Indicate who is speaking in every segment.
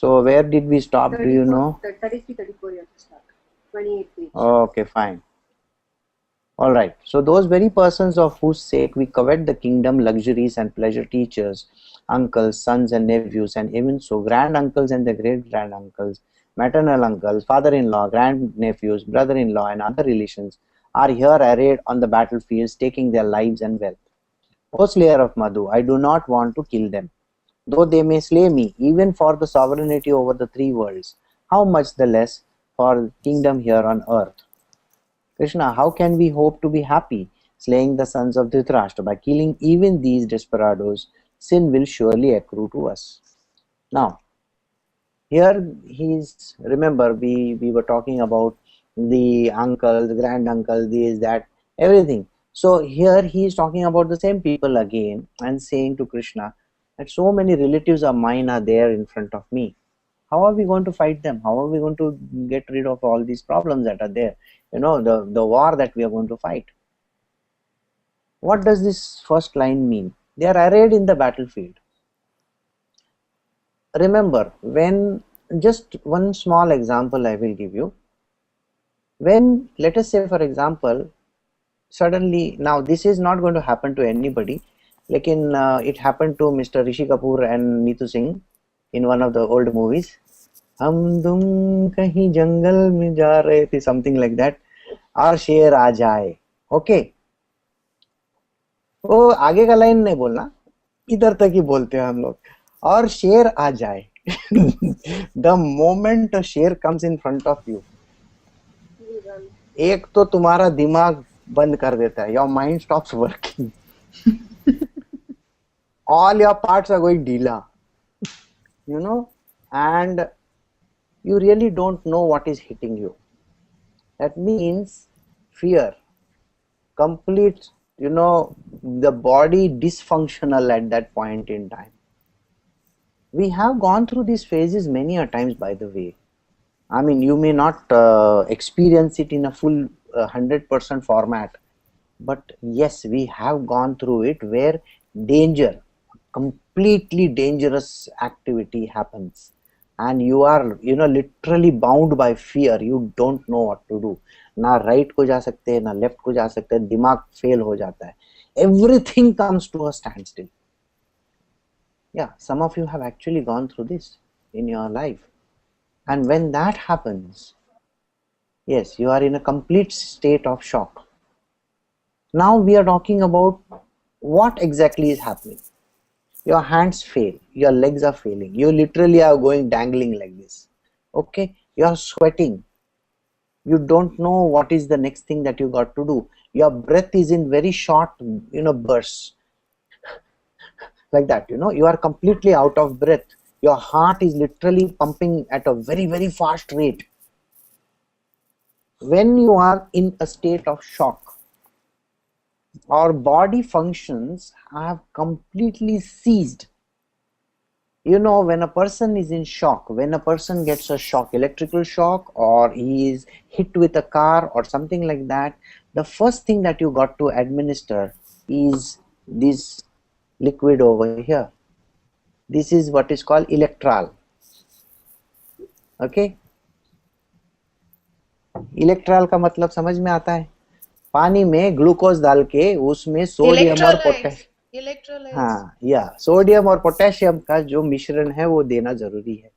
Speaker 1: So where did we stop? Do you know?
Speaker 2: 33, 34 years start. 28 page.
Speaker 1: Okay, fine. All right. So those very persons of whose sake we covet the kingdom, luxuries and pleasure, teachers, uncles, sons and nephews, and even so grand uncles and the great grand uncles, maternal uncles, father-in-law, grand nephews, brother-in-law, and other relations are here arrayed on the battlefields, taking their lives and wealth. O slayer of Madhu, I do not want to kill them, though they may slay me, even for the sovereignty over the three worlds. How much the less for kingdom here on earth? Krishna, how can we hope to be happy slaying the sons of Dhritarashtra? By killing even these desperados, sin will surely accrue to us. Now, here he's, remember we were talking about the uncle, the grand uncle, this, that, everything. So here he is talking about the same people again and saying to Krishna that so many relatives of mine are there in front of me. How are we going to fight them? How are we going to get rid of all these problems that are there? You know, the war that we are going to fight. What does this first line mean? They are arrayed in the battlefield. Remember, when, just one small example I will give you. When, let us say for example, suddenly, now this is not going to happen to anybody, like it happened to Mr. Rishi Kapoor and Neetu Singh in one of the old movies. हम तुम कहीं जंगल में जा रहे थे, something like that, और शेर आ जाए. ओके, वो आगे का लाइन नहीं बोलना, इधर तक ही बोलते हैं हम लोग, और शेर आ जाए. The moment a शेर comes in front of you, एक तो तुम्हारा दिमाग बंद कर देता है, your mind stops working. All your parts are going ढीला, you know, and you really don't know what is hitting you. That means fear, complete, you know, the body dysfunctional at that point in time. We have gone through these phases many a times, by the way. I mean, you may not experience it in a full 100% format, but yes, we have gone through it where danger, completely dangerous activity happens, and you are, you know, literally bound by fear. You don't know what to do. ना right को जा सकते हैं, ना left को जा सकते हैं, दिमाग fail हो जाता है. Everything comes to a standstill. Yeah, some of you have actually gone through this in your life. And when that happens, yes, you are in a complete state of shock. Now we are talking about what exactly is happening. Your hands fail, your legs are failing, you literally are going dangling like this. Okay, you are sweating. You don't know what is the next thing that you got to do. Your breath is in very short, you know, bursts. Like that, you know, you are completely out of breath. Your heart is literally pumping at a very, very fast rate. When you are in a state of shock, our body functions have completely ceased. You know, when a person is in shock, when a person gets a shock, electrical shock, or he is hit with a car or something like that, the first thing that you got to administer is this liquid over here. This is what is called electral. Okay, Electral का मतलब समझ में आता है? पानी में glucose डाल के उसमें सोडियम और पोटेशियम, हाँ, या सोडियम और पोटेशियम का जो मिश्रण है वो देना जरूरी है.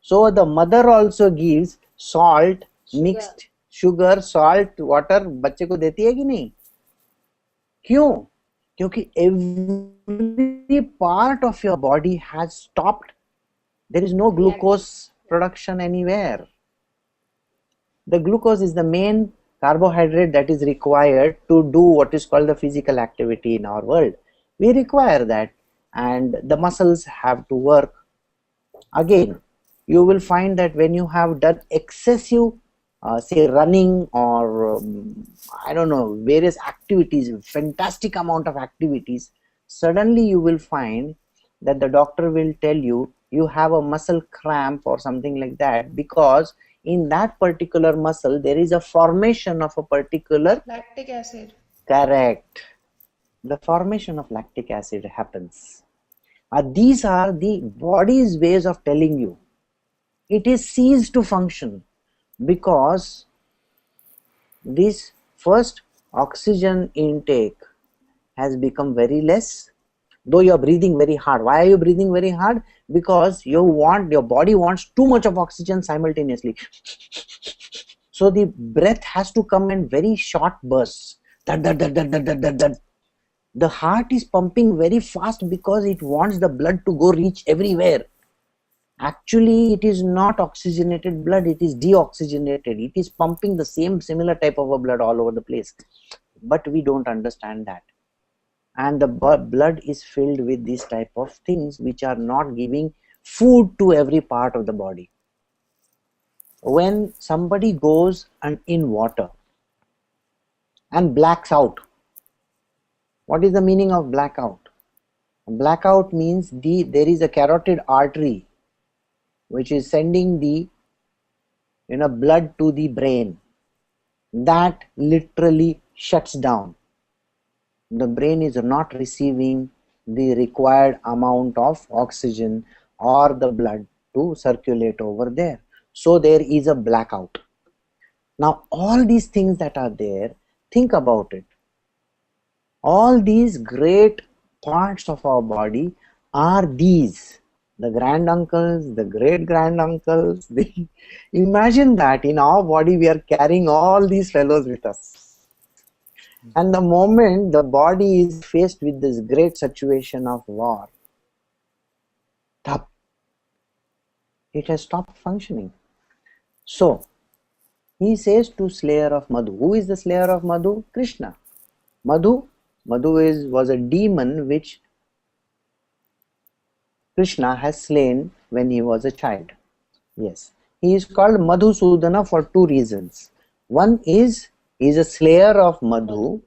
Speaker 1: So the mother also gives salt, mixed sugar, salt, water बच्चे को देती है कि नहीं? क्यों? क्योंकि every part of your body has stopped. There is no glucose production anywhere. The glucose is the main carbohydrate that is required to do what is called the physical activity in our world. We require that, and the muscles have to work. Again, you will find that when you have done excessive say running or I don't know, various activities, fantastic amount of activities, suddenly you will find that the doctor will tell you you have a muscle cramp or something like that, because in that particular muscle there is a formation of a particular
Speaker 3: lactic acid.
Speaker 1: Correct. The formation of lactic acid happens. These are the body's ways of telling you it is ceased to function because this first oxygen intake has become very less, though you are breathing very hard. Why are you breathing very hard? Because your body wants too much of oxygen simultaneously. So the breath has to come in very short bursts. The heart is pumping very fast because it wants the blood to go reach everywhere. Actually, it is not oxygenated blood, it is deoxygenated. It is pumping the similar type of a blood all over the place. But we don't understand that. And the blood is filled with these type of things which are not giving food to every part of the body. When somebody goes in water and blacks out, what is the meaning of blackout? Blackout means there is a carotid artery which is sending the blood to the brain. That literally shuts down. The brain is not receiving the required amount of oxygen or the blood to circulate over there. So there is a blackout. Now all these things that are there, think about it. All these great parts of our body are these. The granduncles, the great granduncles. Imagine that in our body we are carrying all these fellows with us. And the moment the body is faced with this great situation of war, it has stopped functioning. So he says to slayer of Madhu. Who is the slayer of Madhu? Krishna. Madhu was a demon which Krishna has slain when he was a child. Yes, he is called Madhusudana for two reasons. One is he is a slayer of Madhu,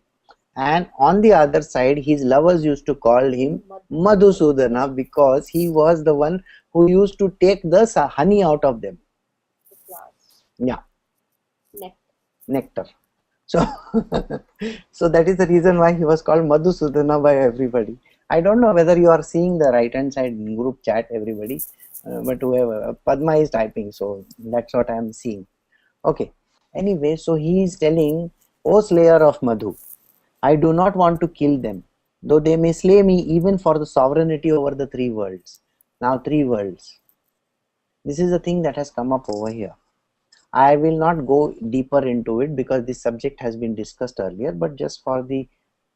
Speaker 1: and on the other side his lovers used to call him Madhusudana because he was the one who used to take the honey out of them. Yeah. Nectar. So, so that is the reason why he was called Madhusudana by everybody. I don't know whether you are seeing the right hand side group chat, everybody, but whoever, Padma is typing, so that's what I am seeing. Okay. Anyway, so he is telling, O slayer of Madhu, I do not want to kill them, though they may slay me even for the sovereignty over the three worlds. Now, three worlds. This is the thing that has come up over here. I will not go deeper into it because this subject has been discussed earlier, but just for the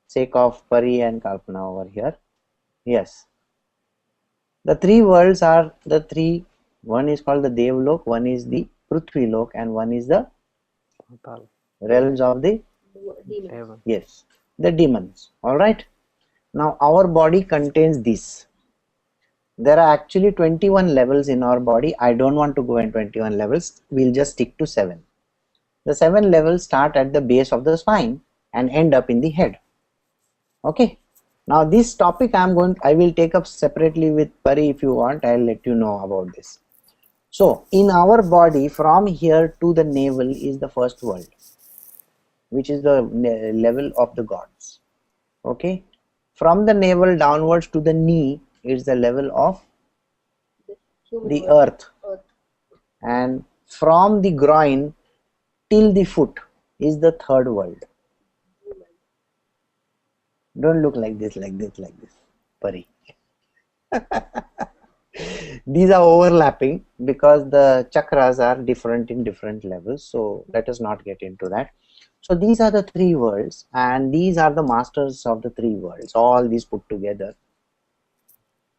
Speaker 1: sake of Pari and Kalpana over here. Yes. The three worlds are the three. One is called the Devlok, one is the Prithvi Lok, and one is the realms of the
Speaker 2: demons.
Speaker 1: Yes, the demons. Alright. Now our body contains this. There are actually 21 levels in our body. I don't want to go in 21 levels. We'll just stick to 7. The 7 levels start at the base of the spine and end up in the head. Okay. Now this topic I will take up separately with Pari if you want. I'll let you know about this. So in our body, from here to the navel is the first world, which is the level of the gods. Okay. From the navel downwards to the knee is the level of the earth, and from the groin till the foot is the third world. Don't look like this, Pari. These are overlapping because the chakras are different in different levels, so let us not get into that. So these are the three worlds, and these are the masters of the three worlds, all these put together.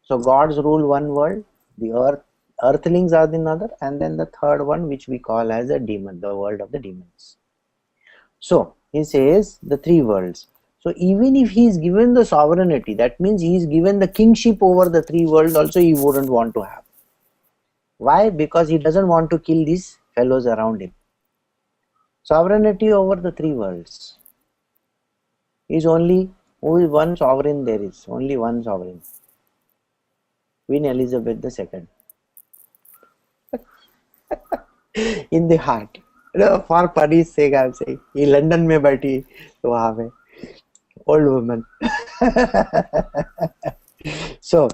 Speaker 1: So gods rule one world, the earthlings are the another, and then the third one which we call as a demon, the world of the demons. So he says the three worlds. So even if he is given the sovereignty, that means he is given the kingship over the three worlds also, he wouldn't want to have. Why? Because he doesn't want to kill these fellows around him. Sovereignty over the three worlds is only one sovereign there is, only one sovereign. Queen Elizabeth II. In the heart. For Pari's sake, I am saying. In London में बैठी तो वहाँ पे old woman. So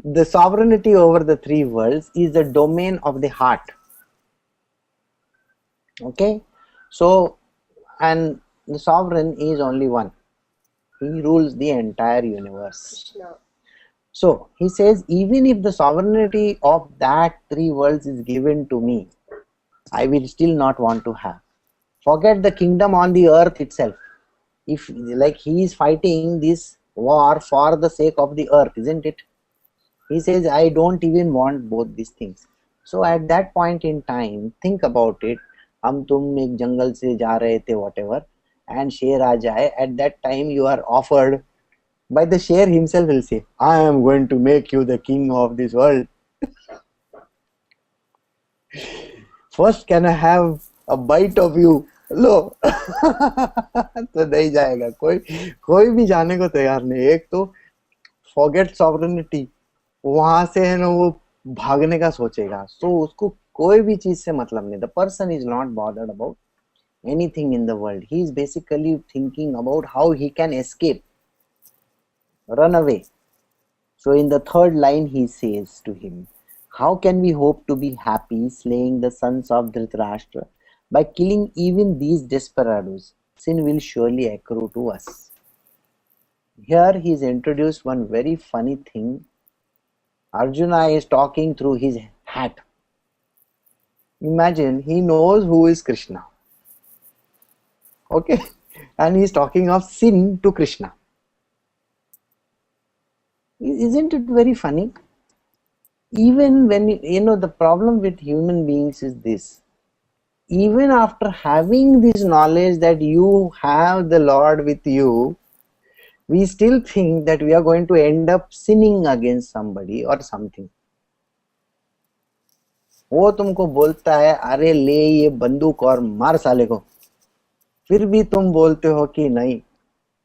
Speaker 1: the sovereignty over the three worlds is the domain of the heart. Okay, so, and the sovereign is only one. He rules the entire universe.
Speaker 2: Krishna.
Speaker 1: So he says, even if the sovereignty of that three worlds is given to me, I will still not want to have. Forget the kingdom on the earth itself. If, like, he is fighting this war for the sake of the earth, isn't it? He says, I don't even want both these things. So at that point in time, think about it. हम तुम एक जंगल से जा रहे थे, whatever, and शेर आ जाए. At that time you are offered by the शेर himself will say, I am going to make you the king of this world. First, can I have a bite of you? लो तो नहीं जाएगा कोई भी जाने को तैयार नहीं. एक तो फॉरगेट सॉवरेनिटी, वहां से है ना वो भागने का सोचेगा. सो उसको कोई भी चीज से मतलब नहीं. The person is not bothered about anything in the world. He is basically thinking about how he can escape, run away. So in the third line he says to him, how can we hope to be happy slaying the sons of Dhritarashtra? By killing even these desperados, sin will surely accrue to us. Here he is introduced one very funny thing. Arjuna is talking through his hat. Imagine, he knows who is Krishna. Okay? And he is talking of sin to Krishna. Isn't it very funny? Even when, the problem with human beings is this. Even after having this knowledge that you have the Lord with you, we still think that we are going to end up sinning against somebody or something. वो तुमको बोलता है, अरे ले ये बंदूक और मार साले को, फिर भी तुम बोलते हो कि नहीं,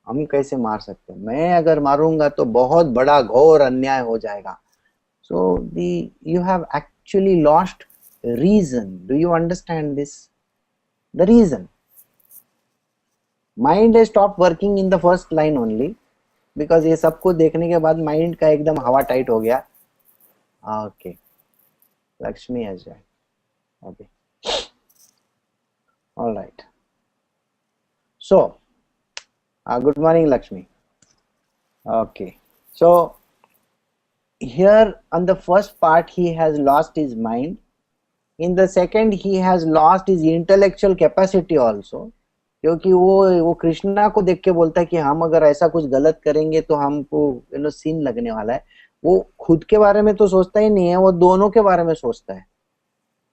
Speaker 1: हम कैसे मार सकते हैं, मैं अगर मारूंगा तो बहुत बड़ा घोर अन्याय हो जाएगा. So you have actually lost reason. Do you understand this? The reason. Mind has stopped working in the first line only, because ये सबको देखने के बाद माइंड का एकदम हवा टाइट हो गया. Okay, Lakshmi has joined. Okay, all right. So good morning, Lakshmi. Okay, so here on the first part he has lost his mind. In the second he has lost his intellectual capacity also, क्योंकि वो कृष्णा को देख के बोलता है कि हम अगर ऐसा कुछ गलत करेंगे तो हमको सीन लगने वाला है. वो खुद के बारे में तो सोचता ही नहीं है, वो दोनों के बारे में सोचता है.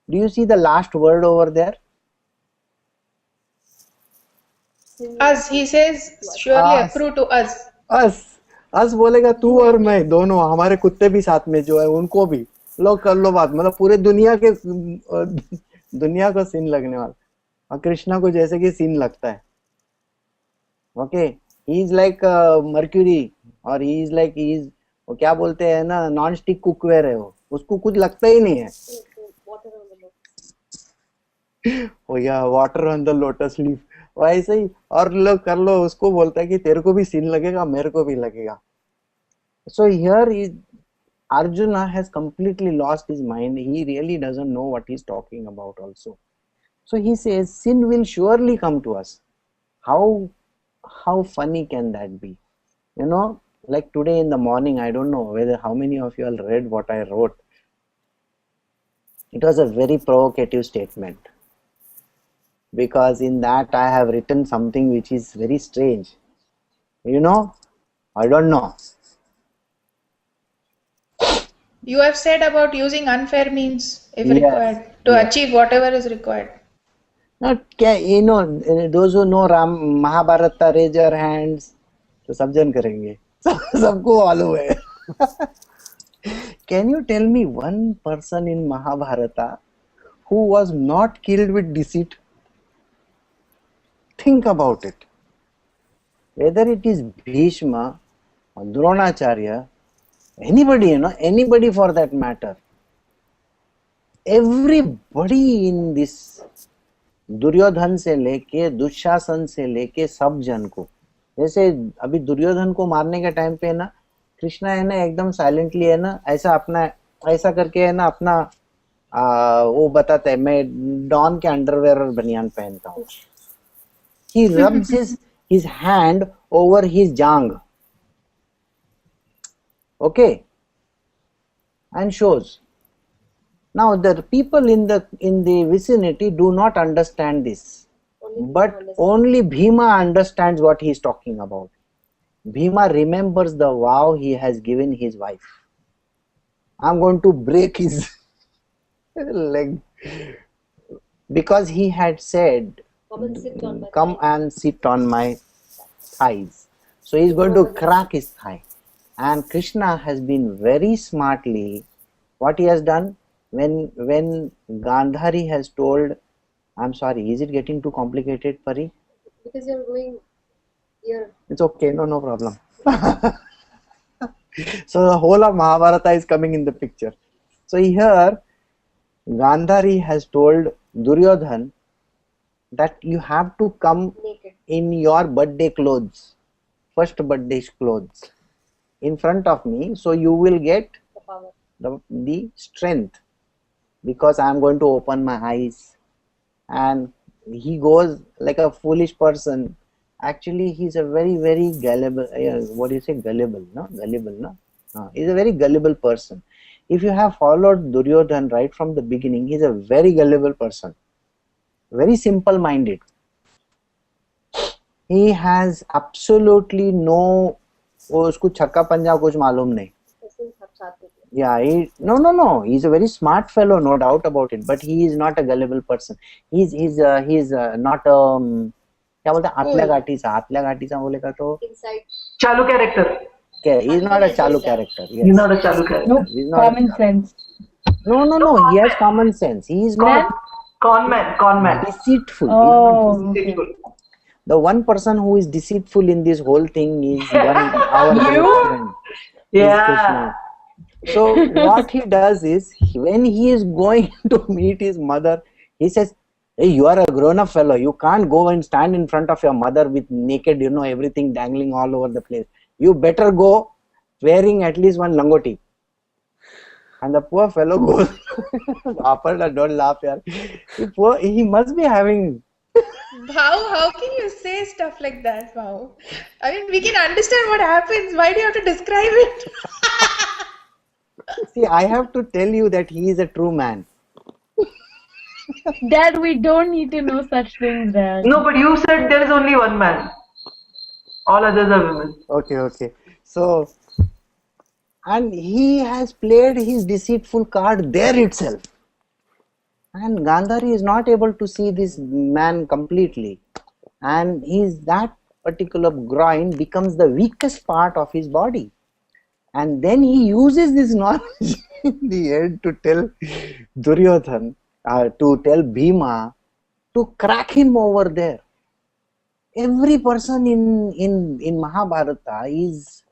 Speaker 1: Do you see the last word over there?
Speaker 3: Us, he says, surely
Speaker 1: Us.
Speaker 3: accrue to us.
Speaker 1: अस बोलेगा तू और मैं दोनों, हमारे कुत्ते भी साथ में जो है उनको भी लो कर लो बात. मतलब पूरे दुनिया को सीन लगने वाला. और कृष्णा को जैसे कि सीन लगता है. Okay, he is like mercury, और ही इज लाइक वो क्या बोलते हैं ना, नॉन स्टिक कुकवेयर है वो, उसको कुछ लगता ही नहीं है. ओ या water on the lotus leaf, वैसे ही और लो कर लो, उसको बोलता है कि तेरे को भी सीन लगेगा, मेरे को भी लगेगा. So here Arjuna has completely lost his mind. He really doesn't know what he's talking about also. So he says sin will surely come to us. How funny can that be? Like today in the morning, I don't know whether how many of you all read what I wrote. It was a very provocative statement, because in that I have written something which is very strange. I don't know.
Speaker 3: You have said about using unfair means if
Speaker 1: Yes.
Speaker 3: required to achieve whatever is required.
Speaker 1: Those who know Mahabharata, raise your hands. तो सब जन करेंगे, सबको मालूम है. Can you tell me one person in Mahabharata who was not killed with deceit? Think about it. Whether it is Bhishma or Dronacharya, anybody for that matter, everybody in this, Duryodhan से लेके दुशासन से लेके सब जन को, जैसे अभी दुर्योधन को मारने के टाइम पे ना कृष्णा है ना एकदम साइलेंटली है ना ऐसा अपना ऐसा करके है ना अपना वो बताता है मैं डॉन के अंडरवेयर और बनियान पहनता हूँ. He rubs his hand over his jang, okay, and shows. Now the people in the vicinity do not understand this, but only Bhima understands what he is talking about. Bhima remembers the vow he has given his wife. I'm going to break his leg because he had said, "Come and sit on my thighs." So he's going to crack his thigh. And Krishna has been very smartly, what he has done when Gandhari has told, I'm sorry, is it getting too complicated, Pari?
Speaker 2: Because you're going here.
Speaker 1: It's okay, no problem. So the whole of Mahabharata is coming in the picture. So here Gandhari has told Duryodhan that you have to come
Speaker 2: Naked.
Speaker 1: in your birthday clothes, first birthday clothes, in front of me, so you will get
Speaker 2: The power.
Speaker 1: the strength, because I am going to open my eyes. And he goes like a foolish person. Actually, he's a very gullible. What do you say? Gullible, no? Gullible, no? He's a very gullible person. If you have followed Duryodhan right from the beginning, he's a very gullible person, very simple-minded. He has absolutely no, वो उसको छक्का पंजा कुछ मालूम नहीं.
Speaker 2: ऐसे सब साथ में.
Speaker 1: Yeah, no. He's a very smart fellow, no doubt about it. But he is not a gullible person. He's not क्या बोलते हैं आतल्या गाठीचा बोलेगा तो
Speaker 2: Inside.
Speaker 4: Chalu character.
Speaker 1: क्या? He's not a chalu character. Yes.
Speaker 4: He's not a Chalu character.
Speaker 5: No,
Speaker 1: He's not
Speaker 5: common sense.
Speaker 1: No. He has common sense. He is not
Speaker 4: Con man.
Speaker 1: deceitful.
Speaker 5: Oh,
Speaker 1: He's not
Speaker 5: okay.
Speaker 4: Deceitful.
Speaker 1: the one person who is deceitful in this whole thing is our great friend. Is
Speaker 4: Yeah.
Speaker 1: Krishna. So what he does is, when he is going to meet his mother, he says, "Hey, you are a grown-up fellow. You can't go and stand in front of your mother with naked, everything dangling all over the place. You better go wearing at least one langoti." And the poor fellow goes, Aparna, don't laugh, yaar. He must be having.
Speaker 3: How can you say stuff like that, Wow? I mean, we can understand what happens. Why do you have to describe it?
Speaker 1: See, I have to tell you that he is a true man.
Speaker 5: Dad, we don't need to know such things, Dad.
Speaker 4: No, but you said there is only one man. All others are women.
Speaker 1: Okay. So, and he has played his deceitful card there itself. And Gandhari is not able to see this man completely. And that particular groin becomes the weakest part of his body. And then he uses this knowledge in the end to tell Duryodhan, to tell Bhima to crack him over there. Every person in Mahabharata is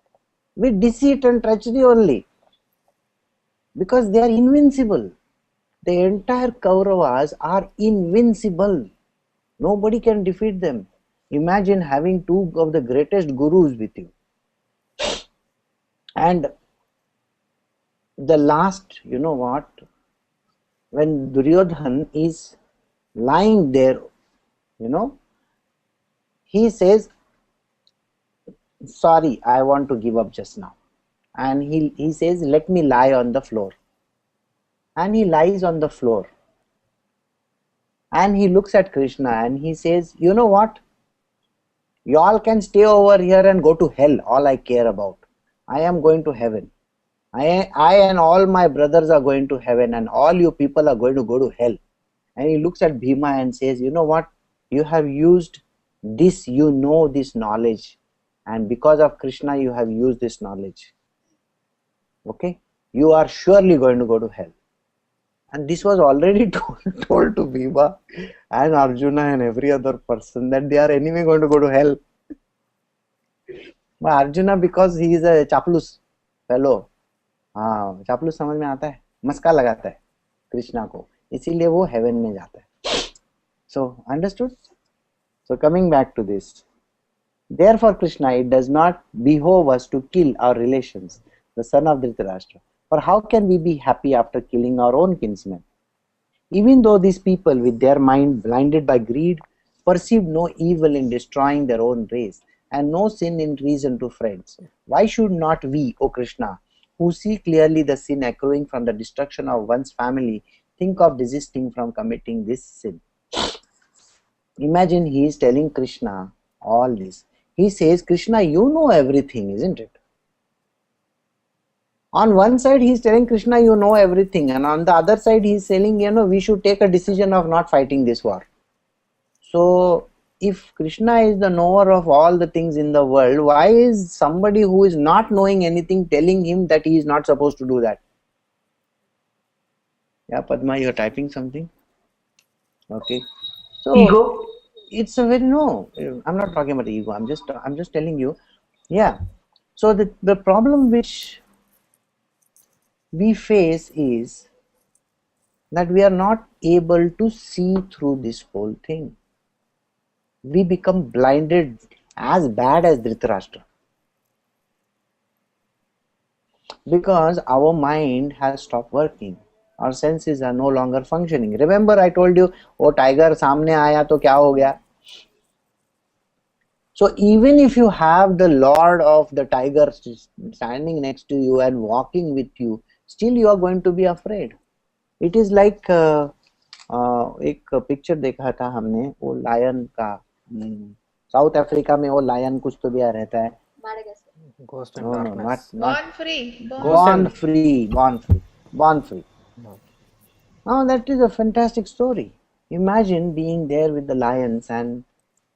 Speaker 1: with deceit and treachery only, because they are invincible. The entire Kauravas are invincible. Nobody can defeat them. Imagine having two of the greatest gurus with you. And the last, when Duryodhan is lying there, he says, "Sorry, I want to give up just now." And he says, "Let me lie on the floor." And he lies on the floor. And he looks at Krishna and he says, "You know what? You all can stay over here and go to hell. All I care about. I am going to heaven. I and all my brothers are going to heaven, and all you people are going to go to hell." And he looks at Bhima and says, "You know what? You have used this, this knowledge. And because of Krishna, you have used this knowledge. Okay? You are surely going to go to hell." And this was already told to Bhima and Arjuna and every other person, that they are anyway going to go to hell. But Arjuna, because he is a chaplus fellow, चापलूस समझ में आता है, मस्का लगाता है कृष्णा को, इसीलिए वो haven में जाता है. So understood? So coming back to this, Therefore, Krishna, it does not behove us to kill our relations, the son of Dhritarashtra. For how can we be happy after killing our own kinsmen? Even though these people, with their mind blinded by greed, perceive no evil in destroying their own race, and no sin in reason to friends, why should not we, O Krishna, who see clearly the sin accruing from the destruction of one's family, think of desisting from committing this sin? Imagine he is telling Krishna all this. He says, Krishna, you know everything, isn't it? On one side, he is telling Krishna, you know everything, and on the other side, he is saying, we should take a decision of not fighting this war. So, if Krishna is the knower of all the things in the world, why is somebody who is not knowing anything telling him that he is not supposed to do that? Yeah, Padma, you are typing something? Okay. So,
Speaker 4: Ego.
Speaker 1: it's a very, no, I'm not talking about ego, I'm just telling you, yeah. So, the problem which we face is that we are not able to see through this whole thing. We become blinded as bad as Dhritarashtra, because our mind has stopped working. Our senses are no longer functioning. Remember, I told you, oh, tiger सामने आया तो क्या हो गया? So even if you have the lord of the tiger standing next to you and walking with you, still you are going to be afraid. It is like एक picture देखा था हमने, वो लायन का, साउथ अफ्रीका में वो lion कुछ तो भी रहता है.
Speaker 2: Madagascar.
Speaker 6: Ghost and
Speaker 1: No,
Speaker 6: Darkness.
Speaker 3: Born free.
Speaker 1: Born free. Now that is a fantastic story. Imagine being there with the lions, and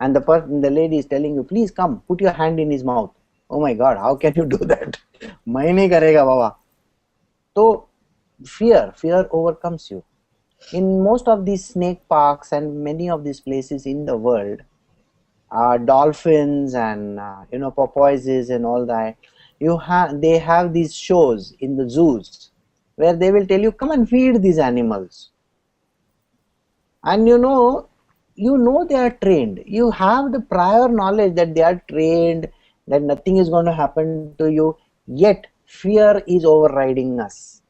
Speaker 1: the lady is telling you, please come, put your hand in his mouth. Oh my God, how can you do that? मैं नहीं करेगा बाबा. So fear overcomes you. In most of these snake parks and many of these places in the world, dolphins and porpoises and all that, they have these shows in the zoos where they will tell you, come and feed these animals, and you know they are trained. You have the prior knowledge that they are trained, that nothing is going to happen to you, yet fear is overriding us.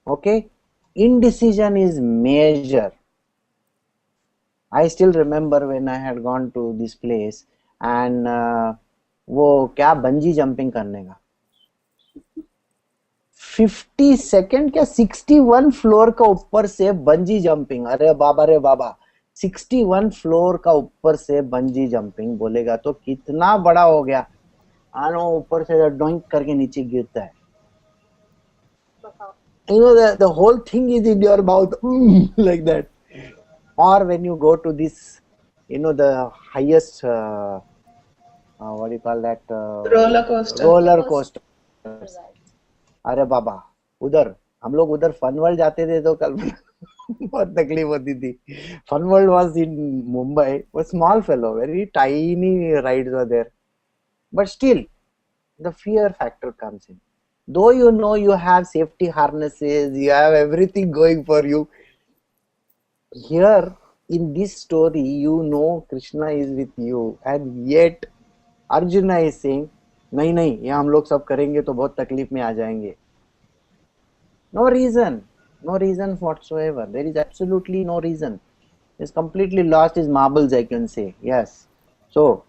Speaker 1: Okay, indecision is major. I still remember when I had gone to this place and वो क्या bungee jumping करने का 52nd क्या 61 floor का ऊपर से bungee jumping. अरे बाबा 61 floor का ऊपर से बंजी जंपिंग बोलेगा तो कितना बड़ा हो गया. आनो ऊपर से डोंक करके नीचे गिरता है. The whole thing is in your mouth like that. Or when you go to this, the highest, what do you call that? Roller coaster. अरे बाबा उधर हम लोग उधर फन वर्ल्ड जाते थे तो कल बहुत तकलीफ होती थी. Fun World was in Mumbai. A small fellow, very tiny rides were there, but still the fear factor comes in. Though you have safety harnesses, you have everything going for you. Here in this story, Krishna is with you, and yet Arjuna is saying, नहीं ये हम लोग सब करेंगे तो बहुत तकलीफ में आ जाएंगे. No reason whatsoever. There is absolutely no reason. He's completely lost his marbles, I can say. Yes. So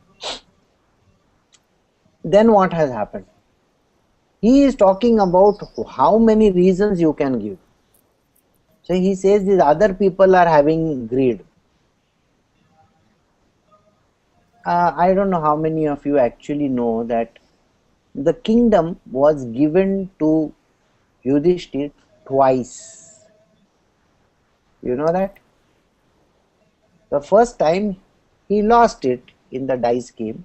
Speaker 1: then what has happened? He is talking about how many reasons you can give. So he says these other people are having greed. I don't know how many of you actually know that the kingdom was given to Yudhishthir twice. You know that? The first time he lost it in the dice game.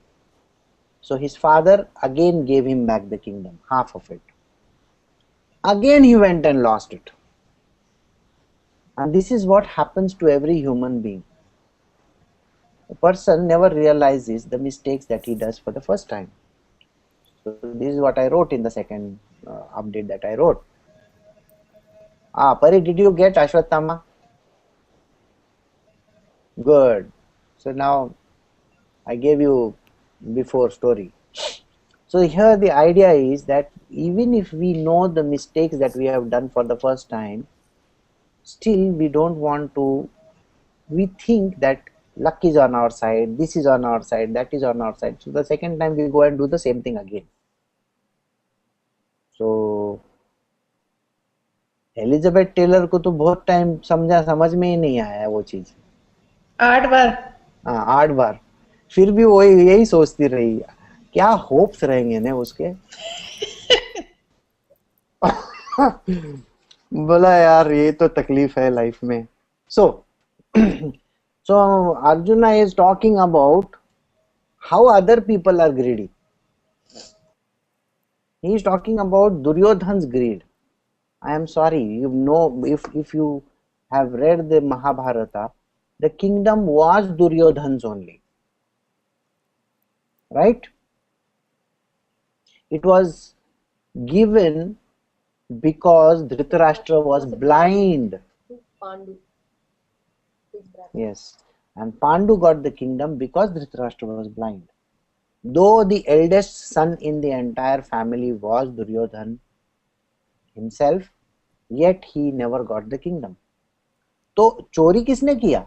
Speaker 1: So his father again gave him back the kingdom, half of it. Again he went and lost it. And this is what happens to every human being. A person never realizes the mistakes that he does for the first time. So this is what I wrote in the second update that I wrote. Pari, did you get Ashwatthama? Good. So now I gave you before story. So here the idea is that even if we know the mistakes that we have done for the first time, still we don't want to, we think that luck is on our side, this is on our side, that is on our side. So the second time we go and do the same thing again. So Elizabeth Taylor को तो बहुत time समझ में ही नहीं आया वो चीज,
Speaker 3: 8 बार।
Speaker 1: हाँ 8 बार, फिर भी वो यही सोचती रही, क्या होप्स रहेंगे ना उसके। बोला यार ये तो तकलीफ है लाइफ में। So Arjuna is talking about how other people are greedy. He is talking about Duryodhana's greed. I am sorry, you know, if you have read the Mahabharata, the kingdom was Duryodhan's only, right? It was given because Dhritarashtra was blind.
Speaker 2: Pandu. His brother.
Speaker 1: Yes, and Pandu got the kingdom because Dhritarashtra was blind. Though the eldest son in the entire family was Duryodhan himself, yet he never got the kingdom. तो चोरी किसने किया?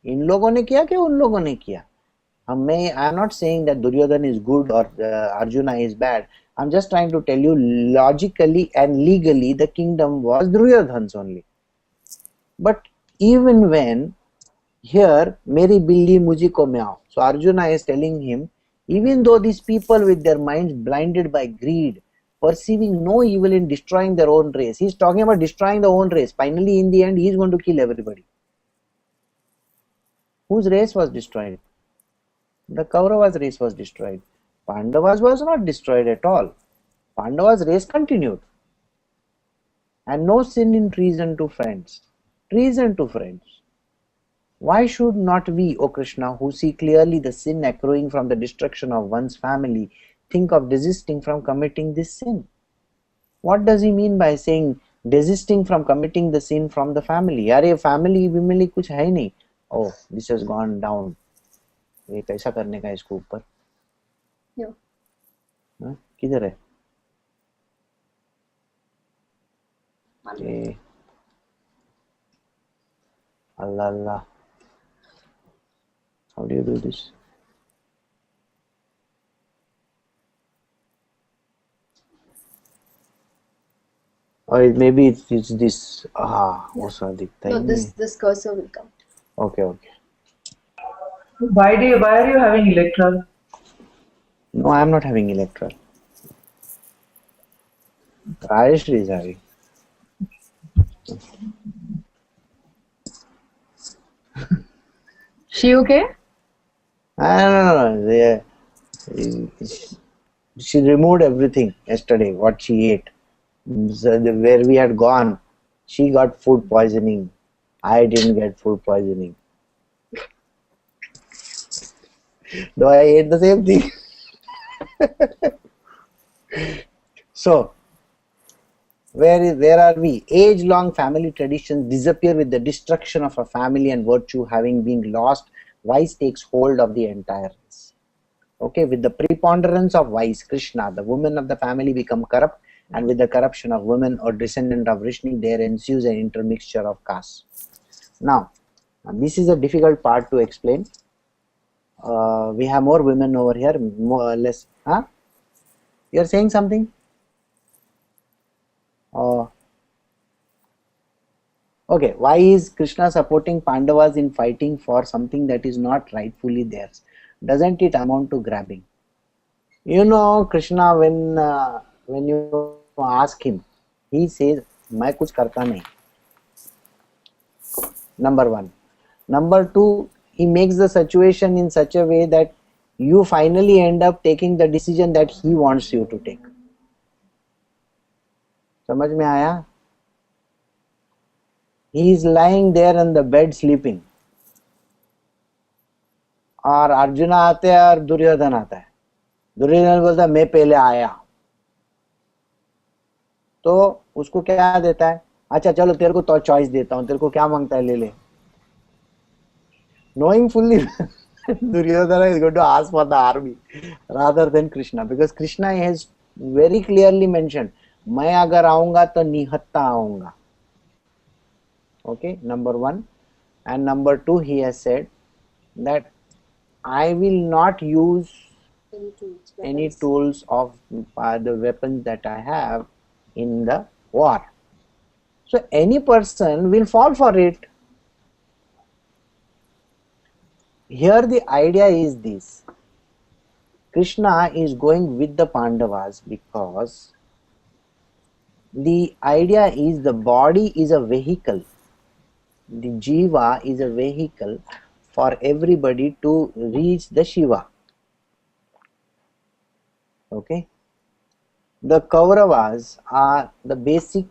Speaker 1: इन लोगों ने किया कि उन लोगों ने किया? I am not saying that Duryodhan is good or Arjuna is bad. I am just trying to tell you logically and legally the kingdom was Duryodhan's only. But even when here मेरी बिल्ली मुझी को म्याओ, so Arjuna is telling him, even though these people with their minds blinded by greed, perceiving no evil in destroying their own race. He is talking about destroying the own race. Finally, in the end, he is going to kill everybody. Whose race was destroyed? The Kauravas' race was destroyed. Pandavas was not destroyed at all. Pandavas' race continued. And no sin in treason to friends. Treason to friends. Why should not we, O Krishna, who see clearly the sin accruing from the destruction of one's family, think of desisting from committing this sin? What does he mean by saying desisting from committing the sin from the family? यार ये family Vimli कुछ है ही नहीं. Oh, this has gone down. ये कैसा करने का इसको ऊपर?
Speaker 2: Yeah.
Speaker 1: हाँ, किधर है?
Speaker 2: Pandu.
Speaker 1: ये अल्लाह अल्लाह. How do you do this? Or maybe it's this. वो सा दिखता ही
Speaker 2: No,
Speaker 1: नहीं.
Speaker 2: this cursor will come.
Speaker 1: Okay, okay.
Speaker 4: Why are you having electoral?
Speaker 1: No, I am not having electoral. Rajeshri is having.
Speaker 5: She okay?
Speaker 1: No. She removed everything yesterday, what she ate. So where we had gone, she got food poisoning. I didn't get food poisoning. Though I ate the same thing. So, where are we? Age-long family traditions disappear with the destruction of a family, and virtue having been lost, vice takes hold of the entire race. Okay, with the preponderance of vice, Krishna, the women of the family become corrupt, and with the corruption of women or descendant of Vrishni, there ensues an intermixture of castes. Now, this is a difficult part to explain. We have more women over here, more or less. Huh? You are saying something? Okay, why is Krishna supporting Pandavas in fighting for something that is not rightfully theirs? Doesn't it amount to grabbing? You know, Krishna, when you ask him, he says, "मैं कुछ करता नहीं." Number one. Number two, he makes the situation in such a way that you finally end up taking the decision that he wants you to take. समझ में आया? He is lying there on the bed sleeping. और अर्जुन आते हैं और दुर्योधन आता है. दुर्योधन बोलता है मैं पहले आया. तो उसको क्या देता है? अच्छा चलो तेरे को तो चॉइस देता हूं, तेरे को क्या मांगता है ले ले. Knowing fully Duryodhana is going to ask for the army rather than Krishna, because Krishna has very clearly mentioned, मैं अगर आऊंगा तो निहत्ता आऊंगा. Okay, number one. And number two, he has said that I will not use
Speaker 2: Any tools?
Speaker 1: any
Speaker 2: weapons?
Speaker 1: tools of the weapons that I have in the war. So any person will fall for it. Here the idea is this: Krishna is going with the Pandavas because the idea is the body is a vehicle. The Jiva is a vehicle for everybody to reach the Shiva. Okay. The Kauravas are the basic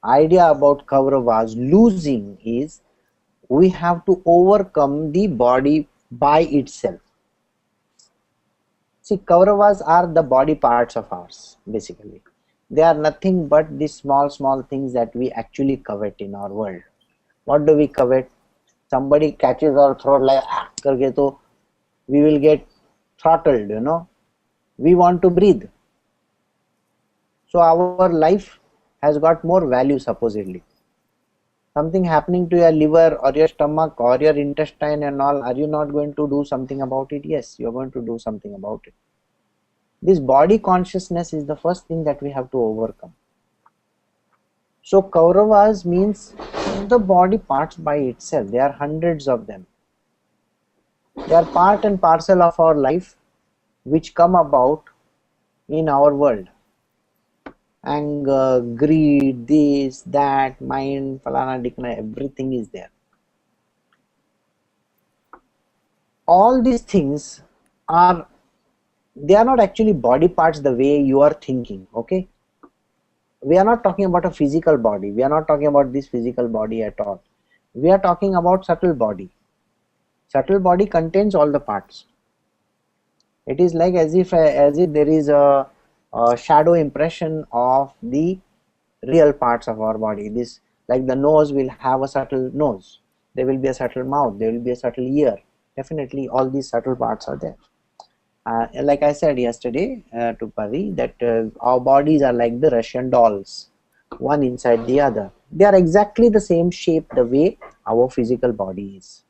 Speaker 1: idea about Kauravas losing is we have to overcome the body by itself. See, Kauravas are the body parts of ours, basically. They are nothing but the small things that we actually covet in our world. What do we covet? Somebody catches our throat like karke to we will get throttled, you know. We want to breathe. So our life has got more value supposedly. Something happening to your liver or your stomach or your intestine and all, are you not going to do something about it? Yes, you are going to do something about it. This body consciousness is the first thing that we have to overcome. So Kauravas means the body parts by itself. There are hundreds of them. They are part and parcel of our life which come about in our world. Anger, greed, this, that, mind, falana, dikna, everything is there. All these things are, they are not actually body parts the way you are thinking, okay? We are not talking about a physical body. We are not talking about this physical body at all. We are talking about subtle body. Subtle body contains all the parts. It is like as if there is a shadow impression of the real parts of our body. This, like the nose will have a subtle nose. There will be a subtle mouth. There will be a subtle ear. Definitely all these subtle parts are there. Like I said yesterday to Pari, that our bodies are like the Russian dolls, one inside the other. They are exactly the same shape the way our physical body is.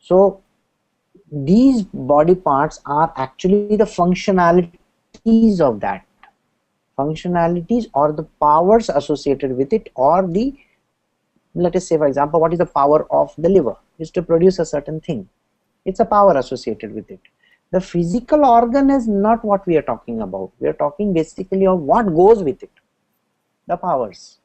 Speaker 1: So these body parts are actually the functionalities of that. Functionalities or the powers associated with it, or the, let us say for example, what is the power of the liver? Is to produce a certain thing. It's a power associated with it. The physical organ is not what we are talking about. We are talking basically of what goes with it, the powers.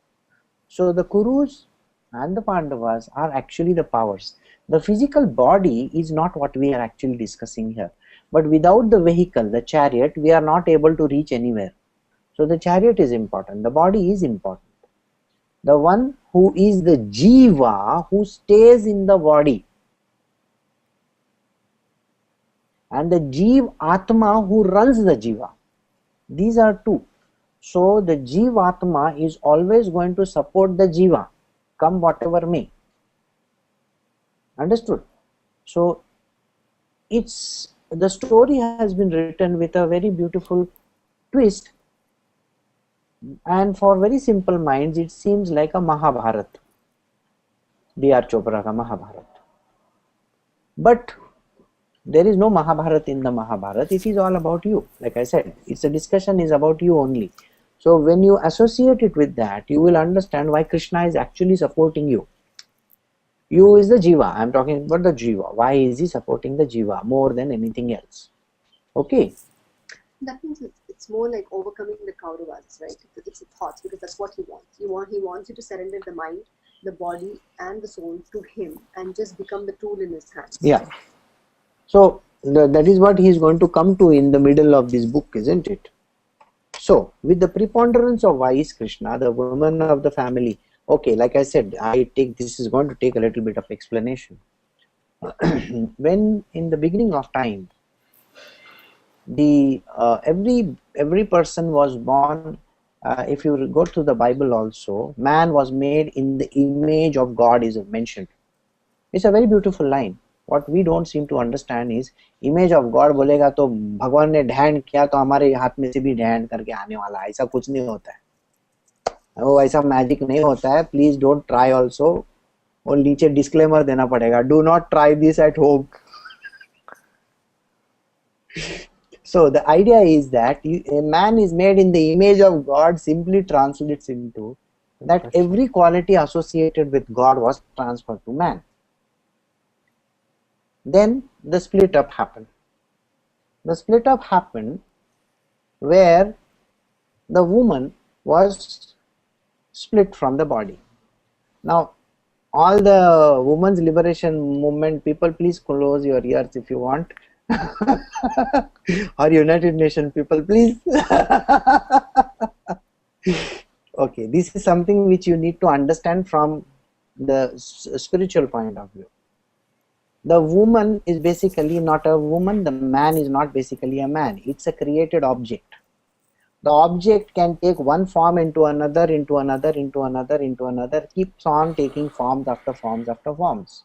Speaker 1: So the Kurus and the Pandavas are actually the powers. The physical body is not what we are actually discussing here. But without the vehicle, the chariot, we are not able to reach anywhere. So the chariot is important. The body is important. The one who is the Jiva, who stays in the body, and the Jeev Atma who runs the Jiva. These are two. So the Jeev Atma is always going to support the Jiva, come whatever may. Understood? So it's, the story has been written with a very beautiful twist, and for very simple minds it seems like a Mahabharat, D.R. Chopra ka Mahabharat. But there is no Mahabharat in the Mahabharat. It is all about you. Like I said, it's a discussion is about you only. So when you associate it with that, you will understand why Krishna is actually supporting you. You is the Jiva. I am talking about the Jiva. Why is he supporting the Jiva more than anything else? Okay.
Speaker 2: That means it's more like overcoming the Kauravas, right? It's the thoughts, because that's what he wants. He wants you to surrender the mind, the body, and the soul to him, and just become the tool in his hands.
Speaker 1: Yeah. So that is what he is going to come to in the middle of this book, isn't it? So with the preponderance of wise Krishna, the woman of the family. Okay, like I said, this is going to take a little bit of explanation. When in the beginning of time, the every person was born. If you go to the Bible also, man was made in the image of God is mentioned. It's a very beautiful line. What we don't seem to understand is image of God बोलेगा तो भगवान ने ढैंड किया तो हमारे हाथ में से भी ढैंड करके आने वाला है, ऐसा कुछ नहीं होता है, वो ऐसा मैजिक नहीं होता है. Please don't try also. और नीचे डिस्क्लेमर देना पड़ेगा, do not try this at home. So the idea is that a man is made in the image of God simply translates into that every quality associated with God was transferred to man. Then the split up happened. The split up happened where the woman was split from the body. Now, all the women's liberation movement people, please close your ears if you want. Or United Nations people, please. Okay, this is something which you need to understand from the spiritual point of view. The woman is basically not a woman, the man is not basically a man, it's a created object. The object can take one form into another, into another, into another, into another, keeps on taking forms after forms after forms.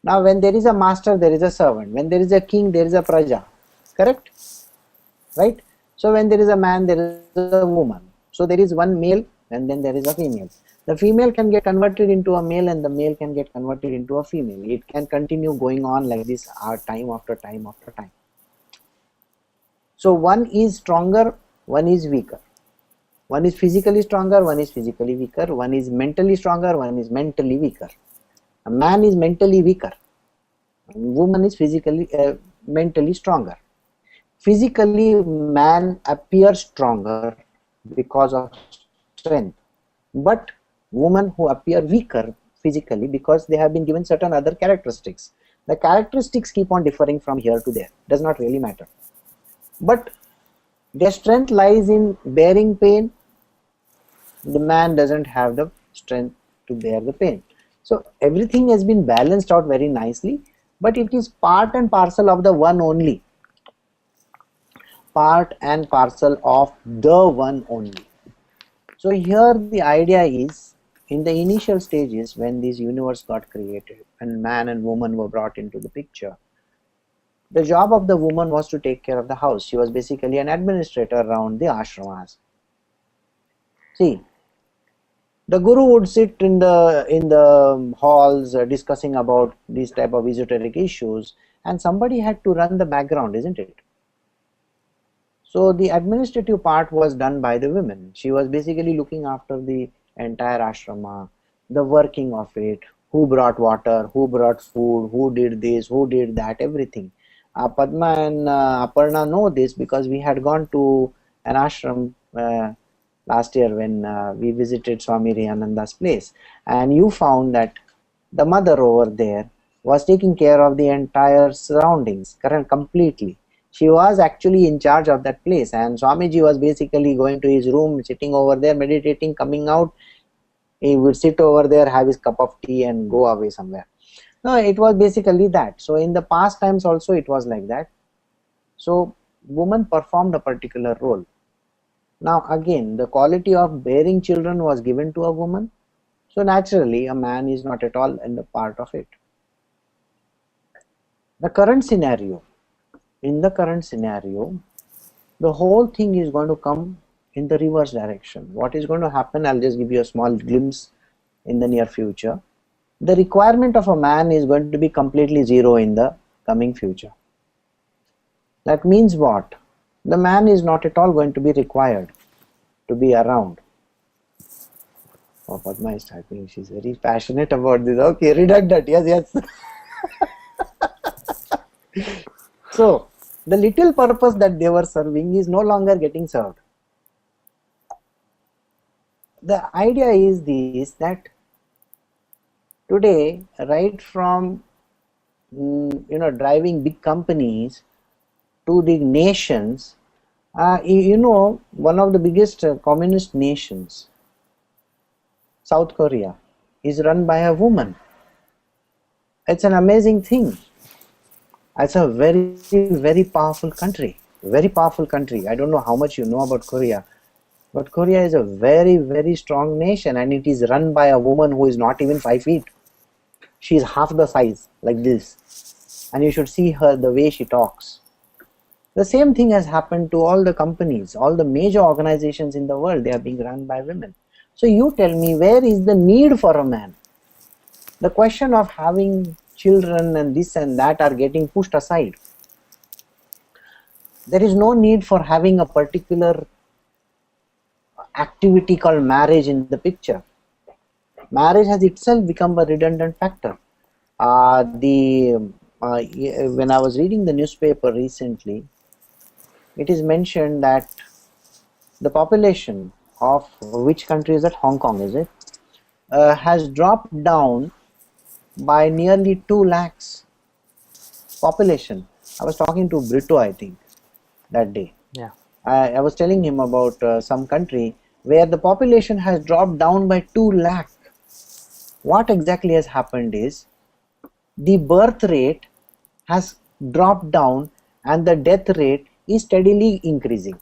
Speaker 1: Now when there is a master, there is a servant. When there is a king, there is a praja. Correct? Right? So when there is a man, there is a woman. So there is one male and then there is a female. The female can get converted into a male and the male can get converted into a female. It can continue going on like this time after time after time. So one is stronger, one is weaker. One is physically stronger, one is physically weaker. One is mentally stronger, one is mentally weaker. A man is mentally weaker. A woman is physically, mentally stronger. Physically, man appears stronger because of strength. But women who appear weaker physically because they have been given certain other characteristics. The characteristics keep on differing from here to there. Does not really matter. But their strength lies in bearing pain. The man doesn't have the strength to bear the pain. So everything has been balanced out very nicely, but it is part and parcel of the one only. Part and parcel of the one only. So here the idea is, in the initial stages when this universe got created and man and woman were brought into the picture, the job of the woman was to take care of the house. She was basically an administrator around the ashramas. See, the guru would sit in the halls discussing about these type of esoteric issues, and somebody had to run the background, isn't it? So the administrative part was done by the women. She was basically looking after the entire ashrama, the working of it, who brought water, who brought food, who did this, who did that, everything. Padma and Aparna know this because we had gone to an ashram last year when we visited Swami Riyananda's place, and you found that the mother over there was taking care of the entire surroundings, completely. She was actually in charge of that place, and Swamiji was basically going to his room, sitting over there, meditating, coming out. He would sit over there, have his cup of tea and go away somewhere. No, it was basically that. So in the past times also it was like that. So woman performed a particular role. Now again, the quality of bearing children was given to a woman. So naturally a man is not at all in the part of it. The current scenario, in the current scenario, the whole thing is going to come in the reverse direction. What is going to happen? I'll just give you a small glimpse in the near future. The requirement of a man is going to be completely zero in the coming future. That means what? The man is not at all going to be required to be around. Oh, Padma is typing. She's very passionate about this. Okay, redundant. Yes. So, the little purpose that they were serving is no longer getting served. The idea is this, that today, right from driving big companies to the nations, one of the biggest communist nations, South Korea, is run by a woman. It's an amazing thing. It's a very, very powerful country. Very powerful country. I don't know how much you know about Korea, but Korea is a very, very strong nation, and it is run by a woman who is not even 5 feet. She is half the size, like this, and you should see her, the way she talks. The same thing has happened to all the companies, all the major organizations in the world. They are being run by women. So you tell me, where is the need for a man? The question of having children and this and that are getting pushed aside. There is no need for having a particular activity called marriage in the picture. Marriage has itself become a redundant factor. When I was reading the newspaper recently, it is mentioned that the population of which country is that? Hong Kong, is it? Has dropped down by nearly 2 lakhs population. I was talking to Brito, I think, that day.
Speaker 6: Yeah.
Speaker 1: I was telling him about some country where the population has dropped down by 2 lakh. What exactly has happened is the birth rate has dropped down and the death rate is steadily increasing.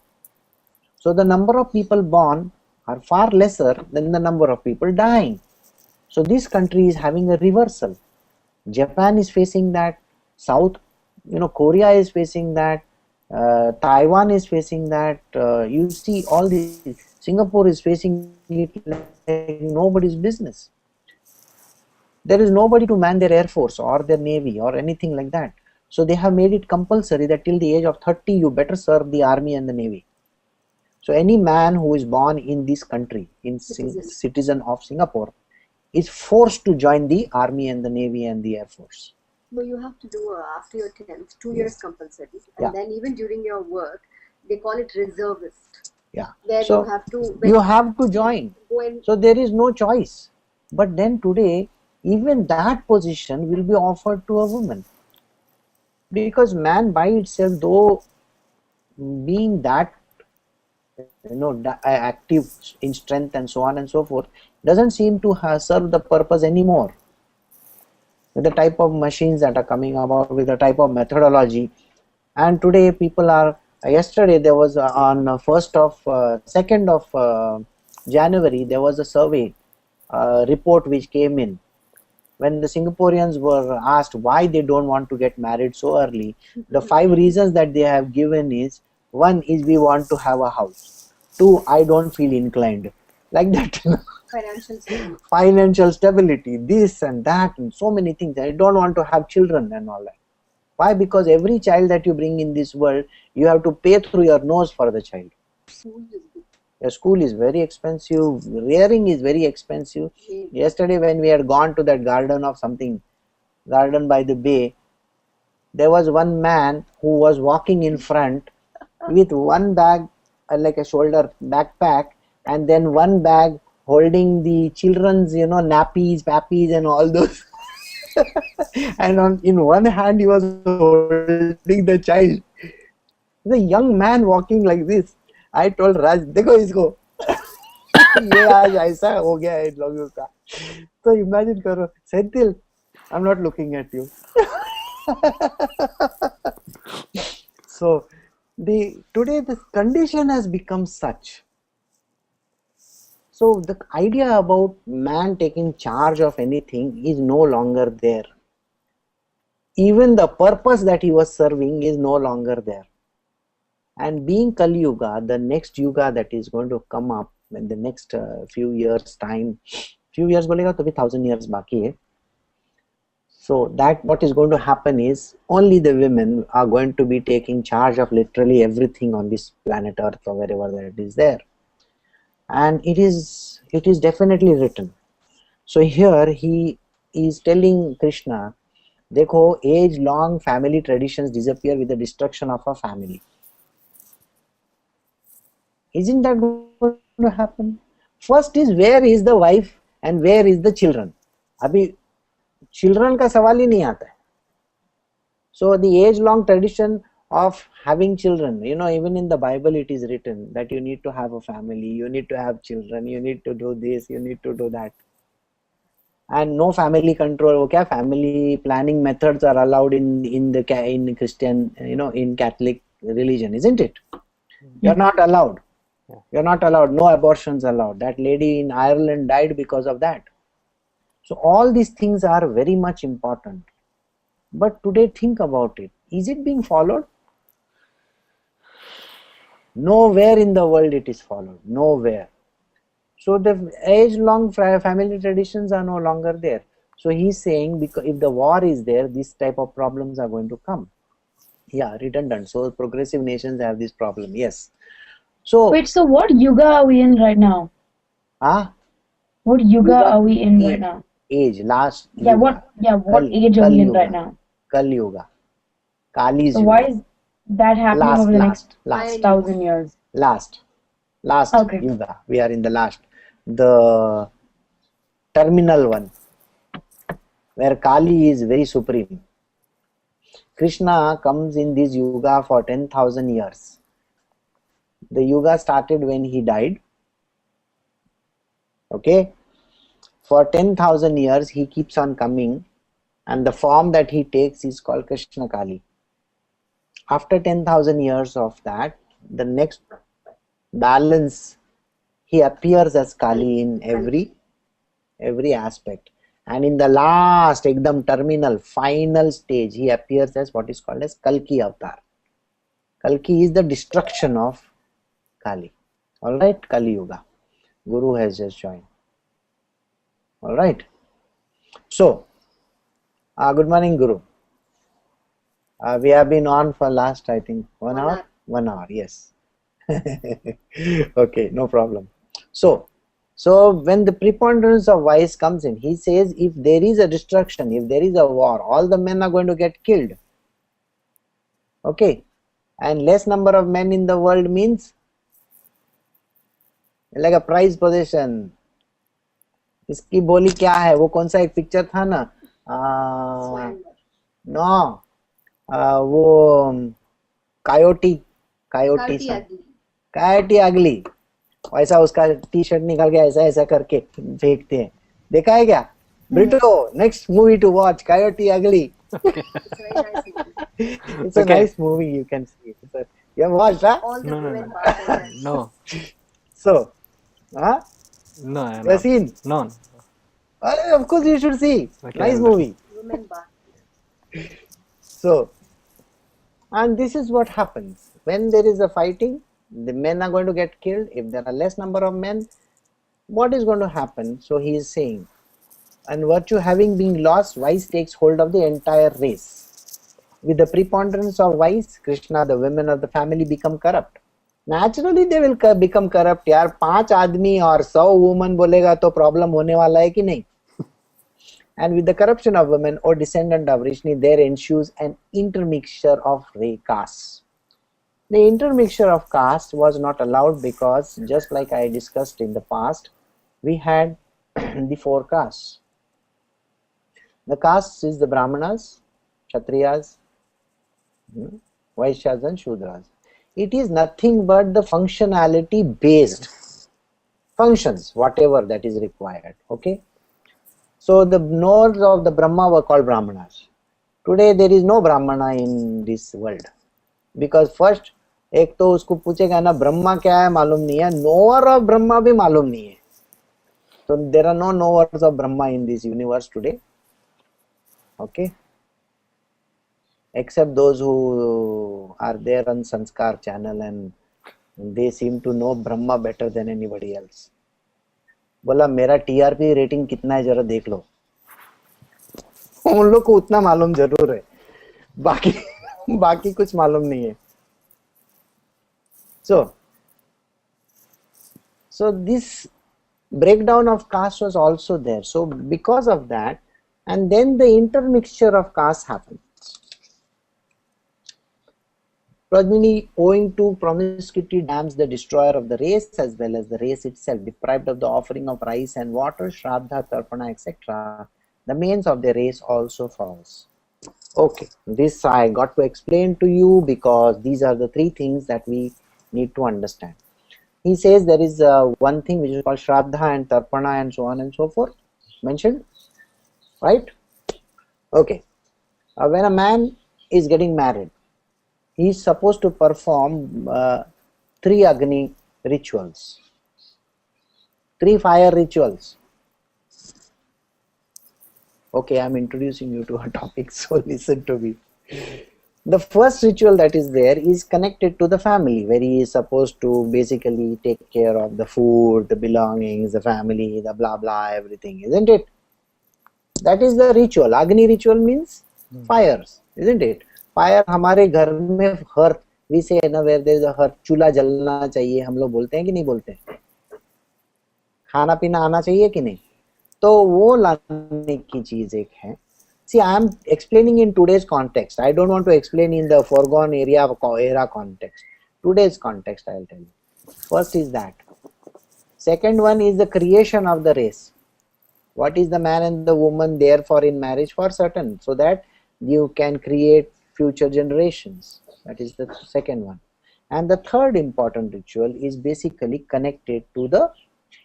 Speaker 1: So the number of people born are far lesser than the number of people dying. So this country is having a reversal. Japan is facing that, Korea is facing that, Taiwan is facing that, you see all these, Singapore is facing it like nobody's business. There is nobody to man their air force or their navy or anything like that. So they have made it compulsory that till the age of 30 you better serve the army and the navy. So any man who is born in this country, citizen of Singapore, is forced to join the army and the navy and the air force.
Speaker 2: No, you have to do after your 10th, 2 years compulsory, and
Speaker 1: Yeah.
Speaker 2: then even during your work, they call it reservist.
Speaker 1: Yeah.
Speaker 2: Where
Speaker 1: So
Speaker 2: you
Speaker 1: have to join.
Speaker 2: go and
Speaker 1: So there is no choice. But then today, even that position will be offered to a woman. Because man by itself, though being that active in strength and so on and so forth, doesn't seem to serve the purpose anymore. With the type of machines that are coming about, with the type of methodology, and today people are. Yesterday there was on 2nd of January there was a survey report which came in. When the Singaporeans were asked why they don't want to get married so early, the 5 reasons that they have given is: 1 is we want to have a house, 2 I don't feel inclined, like that.
Speaker 2: financial stability.
Speaker 1: Financial stability, this and that, and so many things. I don't want to have children and all that. Why? Because every child that you bring in this world, you have to pay through your nose for the child.
Speaker 2: School is good.
Speaker 1: Your school is very expensive, rearing is very expensive.
Speaker 2: Yeah.
Speaker 1: Yesterday when we had gone to that garden by the bay, there was one man who was walking in front with one bag, like a shoulder backpack, and then one bag holding the children's, nappies, pappies and all those. And in one hand he was holding the child. The young man walking like this. I told Raj, देखो इसको, ये आज ऐसा हो गया है इन लोगों का. So imagine करो, Senthil, I'm not looking at you. So today the condition has become such. So the idea about man taking charge of anything is no longer there. Even the purpose that he was serving is no longer there. And being Kali Yuga, the next Yuga that is going to come up in the next few years time, few years bolega to bhi 1000 years baki hai. So that what is going to happen is only the women are going to be taking charge of literally everything on this planet Earth or wherever that it is there. And it is definitely written. So here he is telling Krishna, देखो, age-long family traditions disappear with the destruction of a family. Isn't that going to happen? First is, where is the wife and where is the children? अभी children का सवाल ही नहीं आता है. So the age-long tradition of having children, even in the Bible it is written that you need to have a family, you need to have children, you need to do this, you need to do that. And no family control. Okay, family planning methods are allowed in Christian, in Catholic religion, isn't it? You're not allowed. You're not allowed. No abortions allowed. That lady in Ireland died because of that. So all these things are very much important. But today think about it. Is it being followed? Nowhere in the world it is followed. Nowhere. So the age-long family traditions are no longer there. So he's saying, because if the war is there, this type of problems are going to come. Yeah, redundant. So progressive nations have this problem. Yes. So
Speaker 5: Wait, so what yuga are we in right now? What yuga are we in right now?
Speaker 1: Age, last
Speaker 5: Yeah,
Speaker 1: yuga.
Speaker 5: what age are we in right now?
Speaker 1: Kal Yuga. Kali's
Speaker 5: So
Speaker 1: Yuga.
Speaker 5: why is that happening over the next
Speaker 1: last
Speaker 5: 1,000 years?
Speaker 1: Last
Speaker 5: Okay.
Speaker 1: Yuga. We are in the last. The terminal one, where Kali is very supreme. Krishna comes in this Yuga for 10,000 years. The Yuga started when he died. Okay. For 10,000 years he keeps on coming, and the form that he takes is called Krishna Kali. After 10,000 years of that, the next balance, he appears as Kali in every aspect, and in the last ekdam terminal final stage he appears as what is called as Kalki avatar. Kalki is the destruction of Kali. All right, Kali Yuga. Guru has just joined. All right. So, good morning, Guru. We have been on for last, I think, 1 hour. 1 hour, yes. Okay, no problem. So when the preponderance of vice comes in, he says, if there is a destruction, if there is a war, all the men are going to get killed. Okay, and less number of men in the world means like a prized possession. इसकी बोली क्या है? वो कौन सा एक picture था ना? नो, वो कायोटी अगली, ऐसा उसका टी शर्ट निकाल के ऐसा ऐसा करके फेंकते हैं. देखा है क्या? Brito, next movie two watch, coyote अगली. It's a nice movie, you can see it. You have watched, huh?
Speaker 6: No.
Speaker 1: So,
Speaker 6: No,
Speaker 1: you have seen?
Speaker 6: No.
Speaker 1: Of course you should see.
Speaker 6: Okay,
Speaker 1: Nice movie. So, and this is what happens. When there is a fighting, the men are going to get killed. If there are less number of men, what is going to happen? So he is saying, and virtue having been lost, vice takes hold of the entire race. With the preponderance of vice, Krishna, the women of the family become corrupt. Naturally they will become corrupt. यार 5 आदमी और 100 women बोलेगा तो problem होने वाला है कि नहीं? And with the corruption of women or descendant of Rishni, there ensues an intermixture of castes. The intermixture of caste was not allowed because, just like I discussed in the past, we had the 4 castes. The castes is the Brahmanas, Kshatriyas, Vaishyas and Shudras. It is nothing but the functionality based functions, whatever that is required. Okay. So the nodes of the Brahma were called Brahmanas. Today there is no Brahmana in this world, because first एक तो उसको पूछेगा ना ब्रह्मा क्या है मालूम नहीं है, knower of Brahma भी मालूम नहीं है. So there are no knowers of Brahma in this universe today. Okay. Except those who are there on Sanskar channel, and they seem to know Brahma better than anybody else. बोला मेरा TRP rating कितना है जरा देख लो. उन लोग को उतना मालूम जरूर है, बाकी कुछ मालूम नहीं है. So this breakdown of caste was also there. So because of that, and then the intermixture of caste happened. Progeny, owing to promiscuity, damns the destroyer of the race as well as the race itself. Deprived of the offering of rice and water, Shraddha, Tarpana, etc., the mains of the race also falls. Okay, this I got to explain to you because these are the 3 things that we need to understand. He says there is one thing which is called Shraddha and Tarpana and so on and so forth mentioned, right? Okay, when a man is getting married, he is supposed to perform 3 Agni rituals, 3 fire rituals. Okay, I'm introducing you to a topic, so listen to me. The first ritual that is there is connected to the family, where he is supposed to basically take care of the food, the belongings, the family, the blah blah, everything, isn't it? That is the ritual. Agni ritual means fires, isn't it? Fire हमारे घर में hearth, we say ना, where there is a hearth, चूल्हा जलना चाहिए, हम लोग बोलते हैं कि नहीं बोलते हैं? खाना पीना आना चाहिए कि नहीं? तो वो लाने की चीज एक है. See, I am explaining in today's context. I don't want to explain in the foregone era context. Today's context, I will tell you. First is that. Second one is the creation of the race. What is the man and the woman there for in marriage? For certain, so that you can create future generations. That is the second one. And the third important ritual is basically connected to the,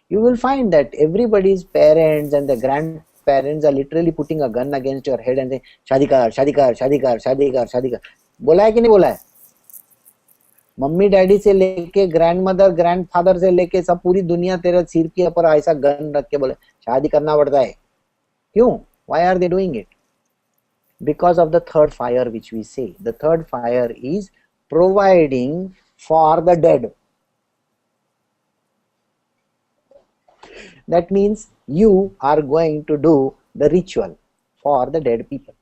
Speaker 1: you will find that everybody's parents and the grandparents are literally putting a gun against your head and saying, शादी कर, शादी कर, शादी कर, शादी कर, शादी कर. बोला है कि नहीं बोला है? मम्मी डैडी से लेके ग्रैंडमदर ग्रैंडफादर से लेके सब पूरी दुनिया तेरे सिर के ऊपर ऐसा गन रख के बोले शादी करना पड़ता है. क्यों? Why are they doing it? Because of the third fire which we say. The third fire is providing for the dead. That means you are going to do the ritual for the dead people.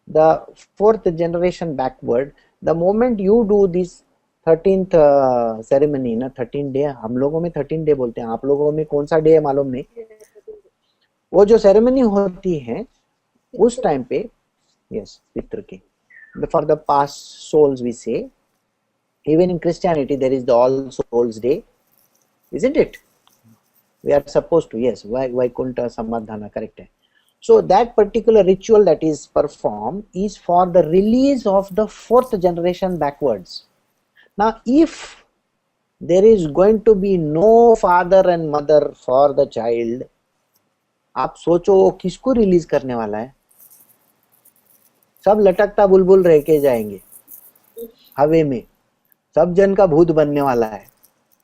Speaker 1: The fourth generation backward, the moment you do this 13th ceremony, ना 13 day, हम लोगों में 13 day बोलते हैं, आप लोगों में कौन सा डे है मालूम नहीं. वो जो सेरेमनी होती है उस टाइम पे, yes, पितृ की, for the past souls we say, even in Christianity there is the All Souls Day, isn't it? We are supposed to, yes, Vaikunta Samadhana, correct. So that particular ritual that is performed is for the release of the fourth generation backwards. Now if there is going to be no father and mother for the child, आप सोचो वो किसको release करने वाला है? सब लटकता बुलबुल रह के जाएंगे हवे में, सब जन का भूत बनने वाला है.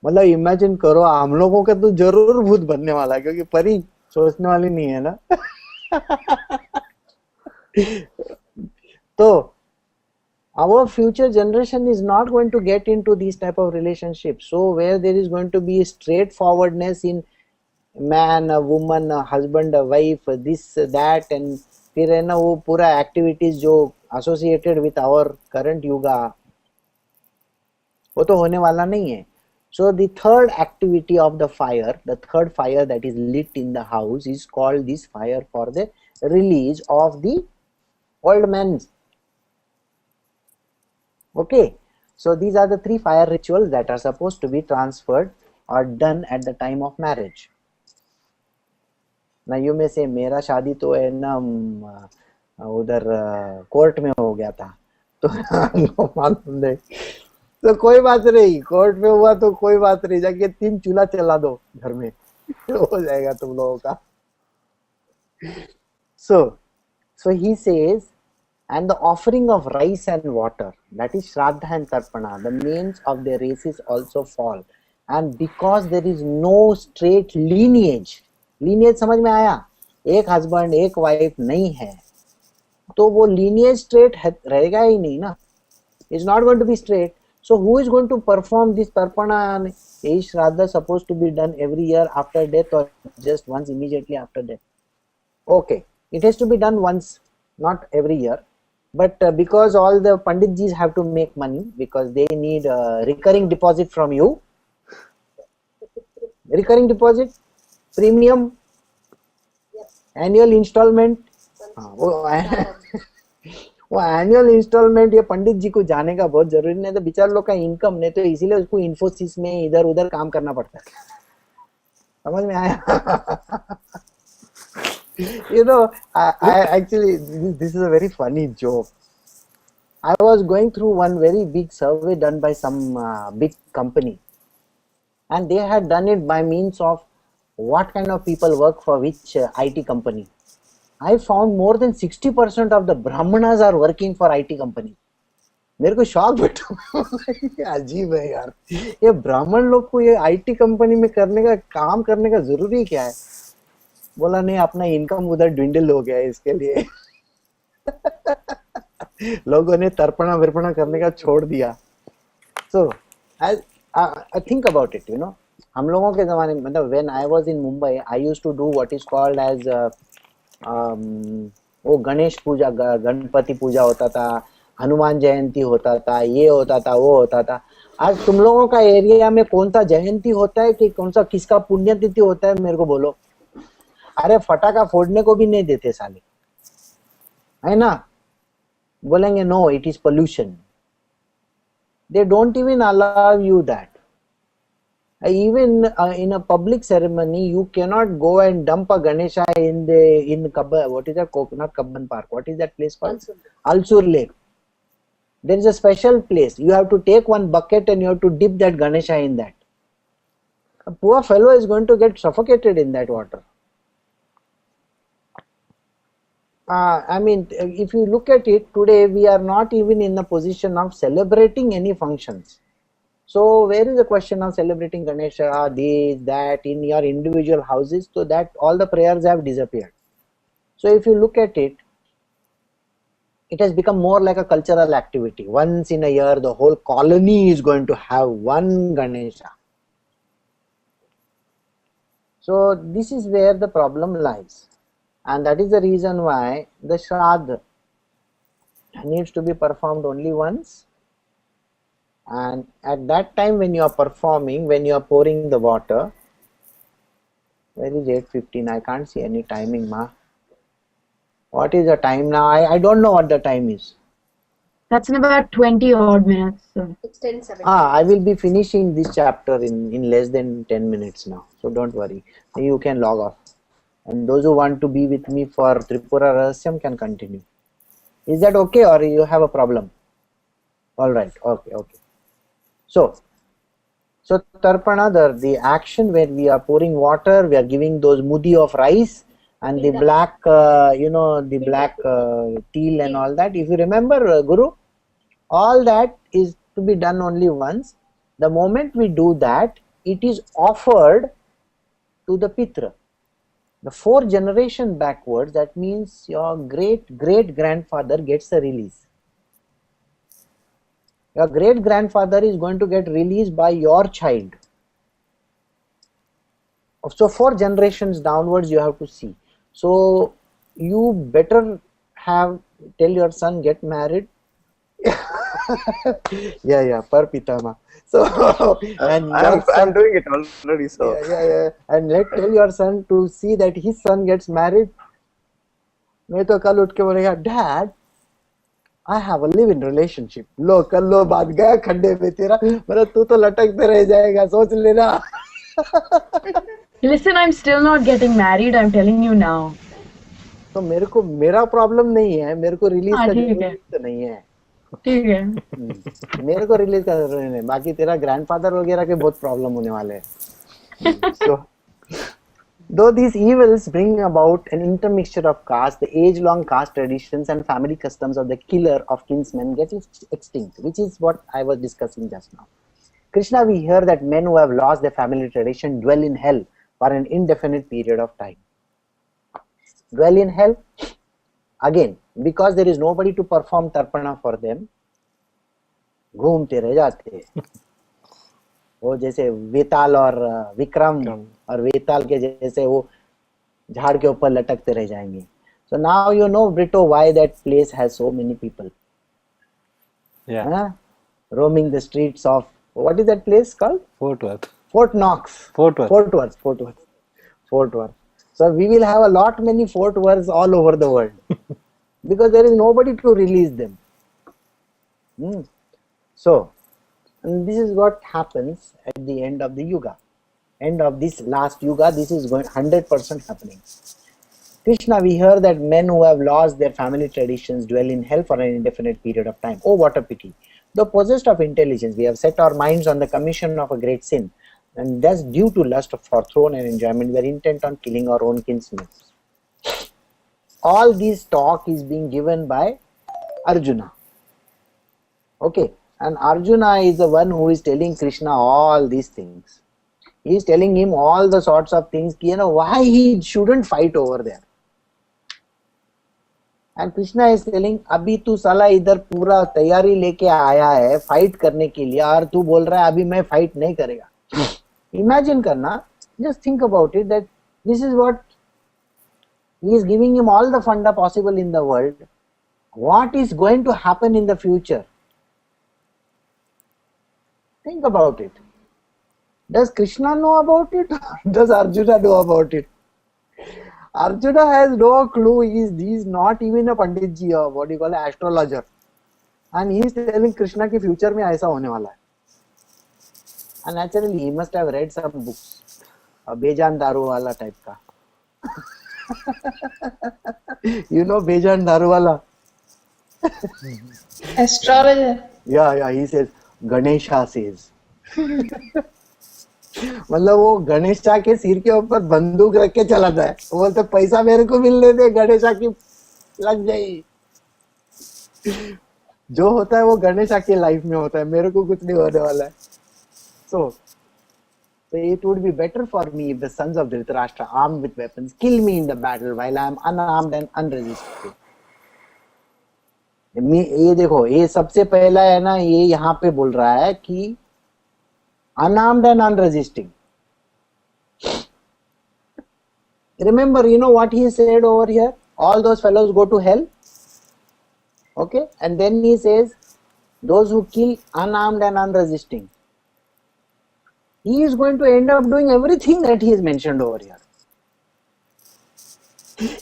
Speaker 1: मतलब इमेजिन करो, हम लोगों का तो जरूर भूत बनने वाला है, क्योंकि परी सोचने वाली नहीं है ना. तो our future generation is not going to get into these type of relationships. So where there is going to be straightforwardness in man, a woman, a husband, a wife, this, that, and फिर है ना वो पूरा activities जो associated with our current yuga, वो तो होने वाला नहीं है. So the third activity of the fire, the third fire that is lit in the house is called this fire for the release of the old men. Okay, so these are the three fire rituals that are supposed to be transferred or done at the time of marriage. Now you may say, मेरा शादी तो है ना उधर court में हो गया था, तो हमको मालूम नहीं. तो कोई बात नहीं, कोर्ट में हुआ तो कोई बात नहीं, जाके 3 चूल्हा चला दो घर में, हो जाएगा तुम लोगों का. So he says, and the offering of rice and water, that is Shraddha and Tarpana, the names of their races also fall. And because there is no straight lineage समझ में आया, एक हस्बैंड एक वाइफ नहीं है, तो वो lineage straight रहेगा ही नहीं ना. It's not going to be straight. So who is going to perform this Tarpana and is Shraddha supposed to be done every year after death or just once immediately after death? Okay, it has to be done once, not every year. But because all the Panditjis have to make money, because they need a recurring deposit from you, recurring deposit, premium, annual installment, वो annual instalment ये पंडित जी को जाने का बहुत जरूरी, नहीं तो बेचारे लोग का इनकम नहीं, तो इसीलिए उसको इन्फोसिस में इधर उधर काम करना पड़ता है. समझ में आया? You know, I actually, this is a very funny joke. I was going through one very big survey done by some big company, and they had done it by means of what kind of people work for which IT company. I found more than 60% of the Brahmanas are working for IT company. मेरे को shock बैठा, अजीब है यार, ये ब्राह्मण लोग को ये IT कंपनी में करने का काम करने का जरूरी क्या है? बोला नहीं, अपना इनकम उधर ड्विंडल हो गया है इसके लिए। लोगों ने तर्पणा विर्पणा करने का छोड़ दिया। So I think about it, you know, हम लोगों के जमाने में, मतलब when I was in Mumbai, I used to do what is called as वो गणेश पूजा, गणपति पूजा होता था, हनुमान जयंती होता था, ये होता था, वो होता था। आज तुम लोगों का एरिया में कौन सा जयंती होता है कि कौन सा किसका पुण्यतिथि होता है, मेरे को बोलो। अरे फटाका फोड़ने को भी नहीं देते साले, है ना। बोलेंगे no, it is pollution. They don't even allow you that. Even in a public ceremony, you cannot go and dump a Ganesha in what is that? Not Kabban Park. What is that place called? Alsur Lake. There is a special place. You have to take one bucket and you have to dip that Ganesha in that. A poor fellow is going to get suffocated in that water. I mean, if you look at it today, we are not even in the position of celebrating any functions. So where is the question of celebrating Ganesha, this, that in your individual houses? So that all the prayers have disappeared. So if you look at it, it has become more like a cultural activity. Once in a year, the whole colony is going to have one Ganesha. So this is where the problem lies. And that is the reason why the Shraddha needs to be performed only once. And at that time when you are performing, when you are pouring the water, where is 8:15? I can't see any timing, ma. What is the time now? I don't know what the time is.
Speaker 5: That's in about 20 odd minutes. So.
Speaker 2: It's 10:17.
Speaker 1: I will be finishing this chapter in less than 10 minutes now. So don't worry. You can log off. And those who want to be with me for Tripura Rahasyam can continue. Is that okay, or you have a problem? All right. Okay. So Tarpana, the action where we are pouring water, we are giving those mudi of rice and the black, the black teal and all that. If you remember, Guru, all that is to be done only once. The moment we do that, it is offered to the Pitra. The 4th generation backwards, that means your great-great-grandfather gets a release. Your great-grandfather is going to get released by your child. So 4 generations downwards you have to see. So you better tell your son get married. yeah, per pitama. So and
Speaker 6: I'm doing it already. So
Speaker 1: and tell your son to see that his son gets married. नहीं तो कल उठ के बोलेगा, Dad, I have a live-in relationship. लो कल लो बात गया खड्डे में तेरा, मतलब तू तो लटकते रह जाएगा, सोच लेना.
Speaker 5: Listen, I'm still not getting married. I'm telling you now.
Speaker 1: तो मेरा प्रॉब्लम नहीं है, मेरे को रिलीज का जरूरत नहीं है.
Speaker 5: ठीक है.
Speaker 1: मेरे को रिलीज का जरूरत नहीं है, बाकी तेरा ग्रैंडफादर वगैरह के बहुत प्रॉब्लम होने वाले हैं. So, though these evils bring about an intermixture of caste, the age-long caste traditions and family customs of the killer of kinsmen get extinct, which is what I was discussing just now. Krishna, we hear that men who have lost their family tradition dwell in hell for an indefinite period of time. Dwell in hell? Again, because there is nobody to perform tarpana for them, घूमते रह जाते हैं. वो जैसे वेताल और विक्रम और वेताल के जैसे वो झाड़ के ऊपर लटकते रह जाएंगे. So now you know, Brito, why that place has so many people. Roaming the streets of, what is that place called?
Speaker 6: Fort Worth.
Speaker 1: Fort Knox. Fort Worth. So we will have many Fort Worths all over the world because there is nobody to release them. So, and this is what happens at the end of the Yuga. End of this last Yuga, this is going 100% happening. Krishna, we hear that men who have lost their family traditions dwell in hell for an indefinite period of time. Oh, what a pity. Though possessed of intelligence, we have set our minds on the commission of a great sin, and thus due to lust for throne and enjoyment, we are intent on killing our own kinsmen. All this talk is being given by Arjuna. Okay, and Arjuna is the one who is telling Krishna all these things. He is telling him all the sorts of things, why he shouldn't fight over there. And Krishna is telling, अभी तू साला इधर पूरा तैयारी लेके आया है fight करने के लिए और तू बोल रहा है अभी मैं फाइट नहीं करेगा. Imagine करना, just think about it, that this is what he is giving him all the funda possible in the world. What is going to happen in the future? Think about it. Does Krishna know about it? Does Arjuna know about it? Arjuna has no clue. He is not even a Panditji or what you call an astrologer. And he is telling Krishna कि future में ऐसा होने वाला है. And naturally he must have read some books. बेजान दारू वाला type का. You know बेजान दारू वाला?
Speaker 3: Astrologer.
Speaker 1: Yeah, he says, Ganesha says. मतलब वो गणेशा के सिर के ऊपर बंदूक रख के चलाता है. वो बोलते पैसा मेरे को मिलने दे, गणेशा की लग जाए. जो होता है वो गणेशा की लाइफ में होता है, मेरे को कुछ नहीं होने वाला है. So it would be better for me if the sons of Dhritarashtra, armed with weapons, kill me in the battle while I am unarmed and unresisting. ये देखो, ये सबसे पहला है ना, ये यहाँ पे बोल रहा है कि unarmed and unresisting. Remember, you know what he said over here? All those fellows go to hell. Okay, and then he says, those who kill unarmed and unresisting. He is going to end up doing everything that he has mentioned over here.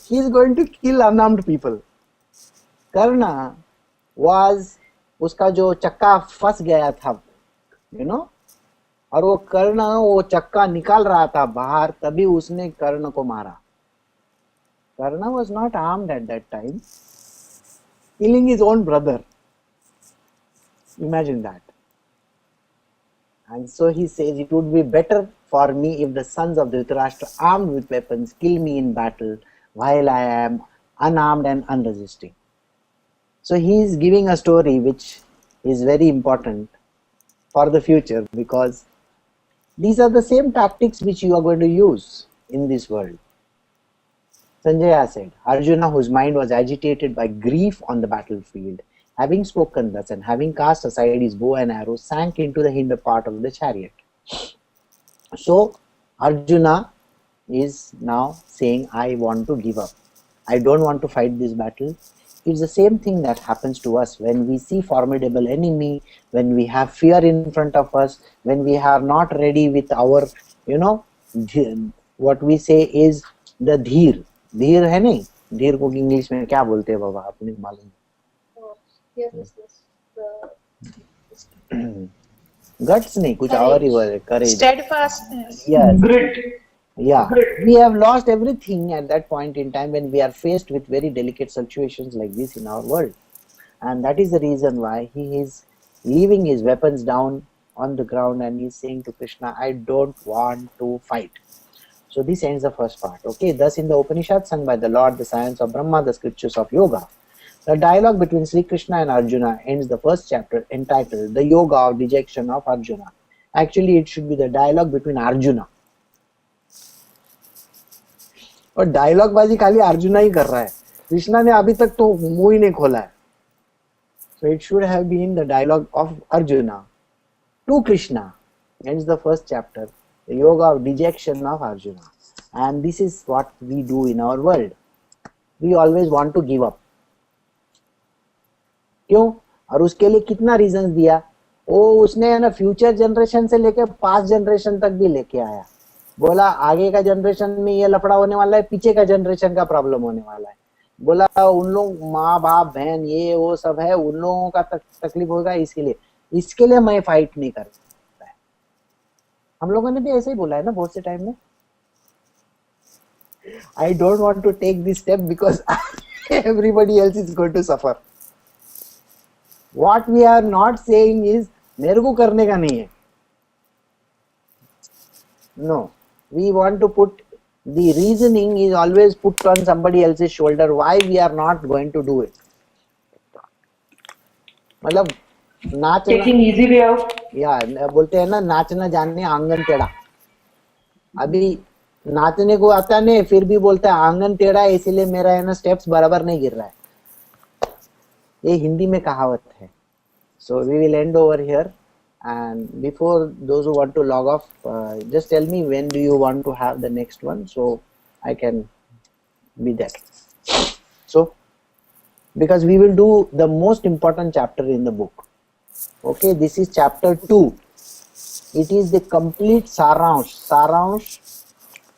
Speaker 1: He is going to kill unarmed people. Karna was, उसका जो चक्का फंस गया था, और वो कर्ण वो चक्का निकाल रहा था बाहर, तभी उसने कर्ण को मारा. Karna was not armed at that time, killing his own brother. Imagine that. And so he says, it would be better for me if the sons of Dhritarashtra, armed with weapons, kill me in battle while I am unarmed and unresisting. So he is giving a story which is very important for the future, because these are the same tactics which you are going to use in this world. Sanjaya said, Arjuna, whose mind was agitated by grief on the battlefield, having spoken thus and having cast aside his bow and arrow, sank into the hinder part of the chariot. So Arjuna is now saying, I want to give up. I don't want to fight this battle. It's the same thing that happens to us when we see formidable enemy, when we have fear in front of us, when we are not ready with our, what we say is the dheer. Dheer है नहीं? Dheer को English में क्या बोलते हैं बाबा, आपने मालूम?
Speaker 2: Yes.
Speaker 1: Guts नहीं, कुछ और ही बोले, courage.
Speaker 3: Steadfastness.
Speaker 1: Yes.
Speaker 4: Grit.
Speaker 1: Yeah, we have lost everything at that point in time when we are faced with very delicate situations like this in our world. And that is the reason why he is leaving his weapons down on the ground and he is saying to Krishna, I don't want to fight. So this ends the first part. Okay, thus in the Upanishad sung by the Lord, the science of Brahma, the scriptures of yoga, the dialogue between Sri Krishna and Arjuna ends the first chapter entitled The Yoga of Dejection of Arjuna. Actually, it should be the dialogue between Arjuna. और dialogue बाजी खाली अर्जुना ही कर रहा है, कृष्णा ने अभी तक तो मुंह ही नहीं खोला है. So it should have been the dialogue of Arjuna to Krishna. Ends the first chapter, the yoga of dejection of Arjuna. And this is what we do in our world. We always want to give up. क्यों? और उसके लिए कितना reason दिया? उसने है ना future generation से लेकर पास्ट जनरेशन तक भी लेके आया. बोला आगे का जनरेशन में ये लफड़ा होने वाला है, पीछे का जनरेशन का प्रॉब्लम होने वाला है. बोला उन लोग माँ बाप बहन ये वो सब है, उन लोगों का तकलीफ होगा, इसके लिए मैं फाइट नहीं करता है. हम लोगों ने भी ऐसे ही बोला है ना बहुत से टाइम में. I don't want to take this step because everybody else is going to suffer. What we are not saying is मेरे को करने का नहीं है. No, we want to put the reasoning is always put on somebody else's shoulder why we are not going to do it. मतलब नाचना,
Speaker 4: Taking easy way out.
Speaker 1: या बोलते हैं ना नाचना जानने आंगन टेढ़ा. अभी नाचने को आता नहीं, फिर भी बोलता है आंगन टेढ़ा है इसीलिए मेरा है ना स्टेप्स बराबर नहीं गिर रहा है. ये हिंदी में कहावत है. So we will end over here. And before those who want to log off, just tell me when do you want to have the next one, so I can be there. So, because we will do the most important chapter in the book. Okay, this is chapter 2. It is the complete saransh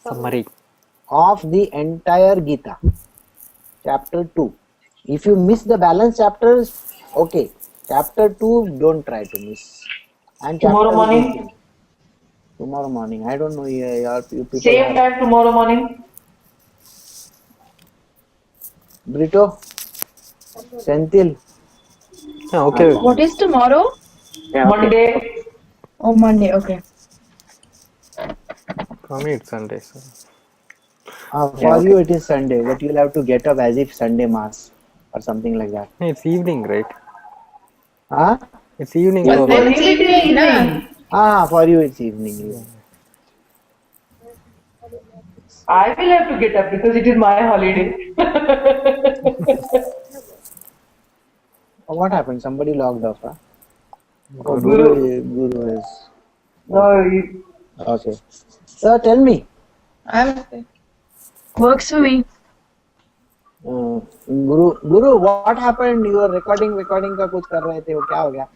Speaker 7: Summary.
Speaker 1: of the entire Gita. Chapter 2. If you miss the balance chapters, okay. Chapter 2, don't try to miss. And
Speaker 4: Tomorrow
Speaker 1: chapter
Speaker 4: morning?
Speaker 1: Tomorrow morning. I don't know. You people
Speaker 4: Same time tomorrow morning?
Speaker 1: Brito, Senthil.
Speaker 7: Yeah, okay.
Speaker 5: What is tomorrow?
Speaker 4: Monday?
Speaker 5: Oh, Monday. Okay.
Speaker 7: For me, it's Sunday. So.
Speaker 1: For you, it is Sunday, but you'll have to get up as if Sunday mass or something like that.
Speaker 7: It's evening, right?
Speaker 1: Huh?
Speaker 7: It's evening.
Speaker 3: For
Speaker 7: So
Speaker 3: them it's evening, na?
Speaker 1: For you, it's evening.
Speaker 4: I will have to get up because it is my holiday.
Speaker 1: What happened? Somebody logged off, huh? Oh,
Speaker 4: Guru.
Speaker 1: Guru is.
Speaker 4: No, you-
Speaker 1: Okay. Sir, tell me.
Speaker 3: I'm
Speaker 5: Works for me.
Speaker 1: Guru, what happened? You were recording का कुछ कर रहे थे, वो क्या हो गया?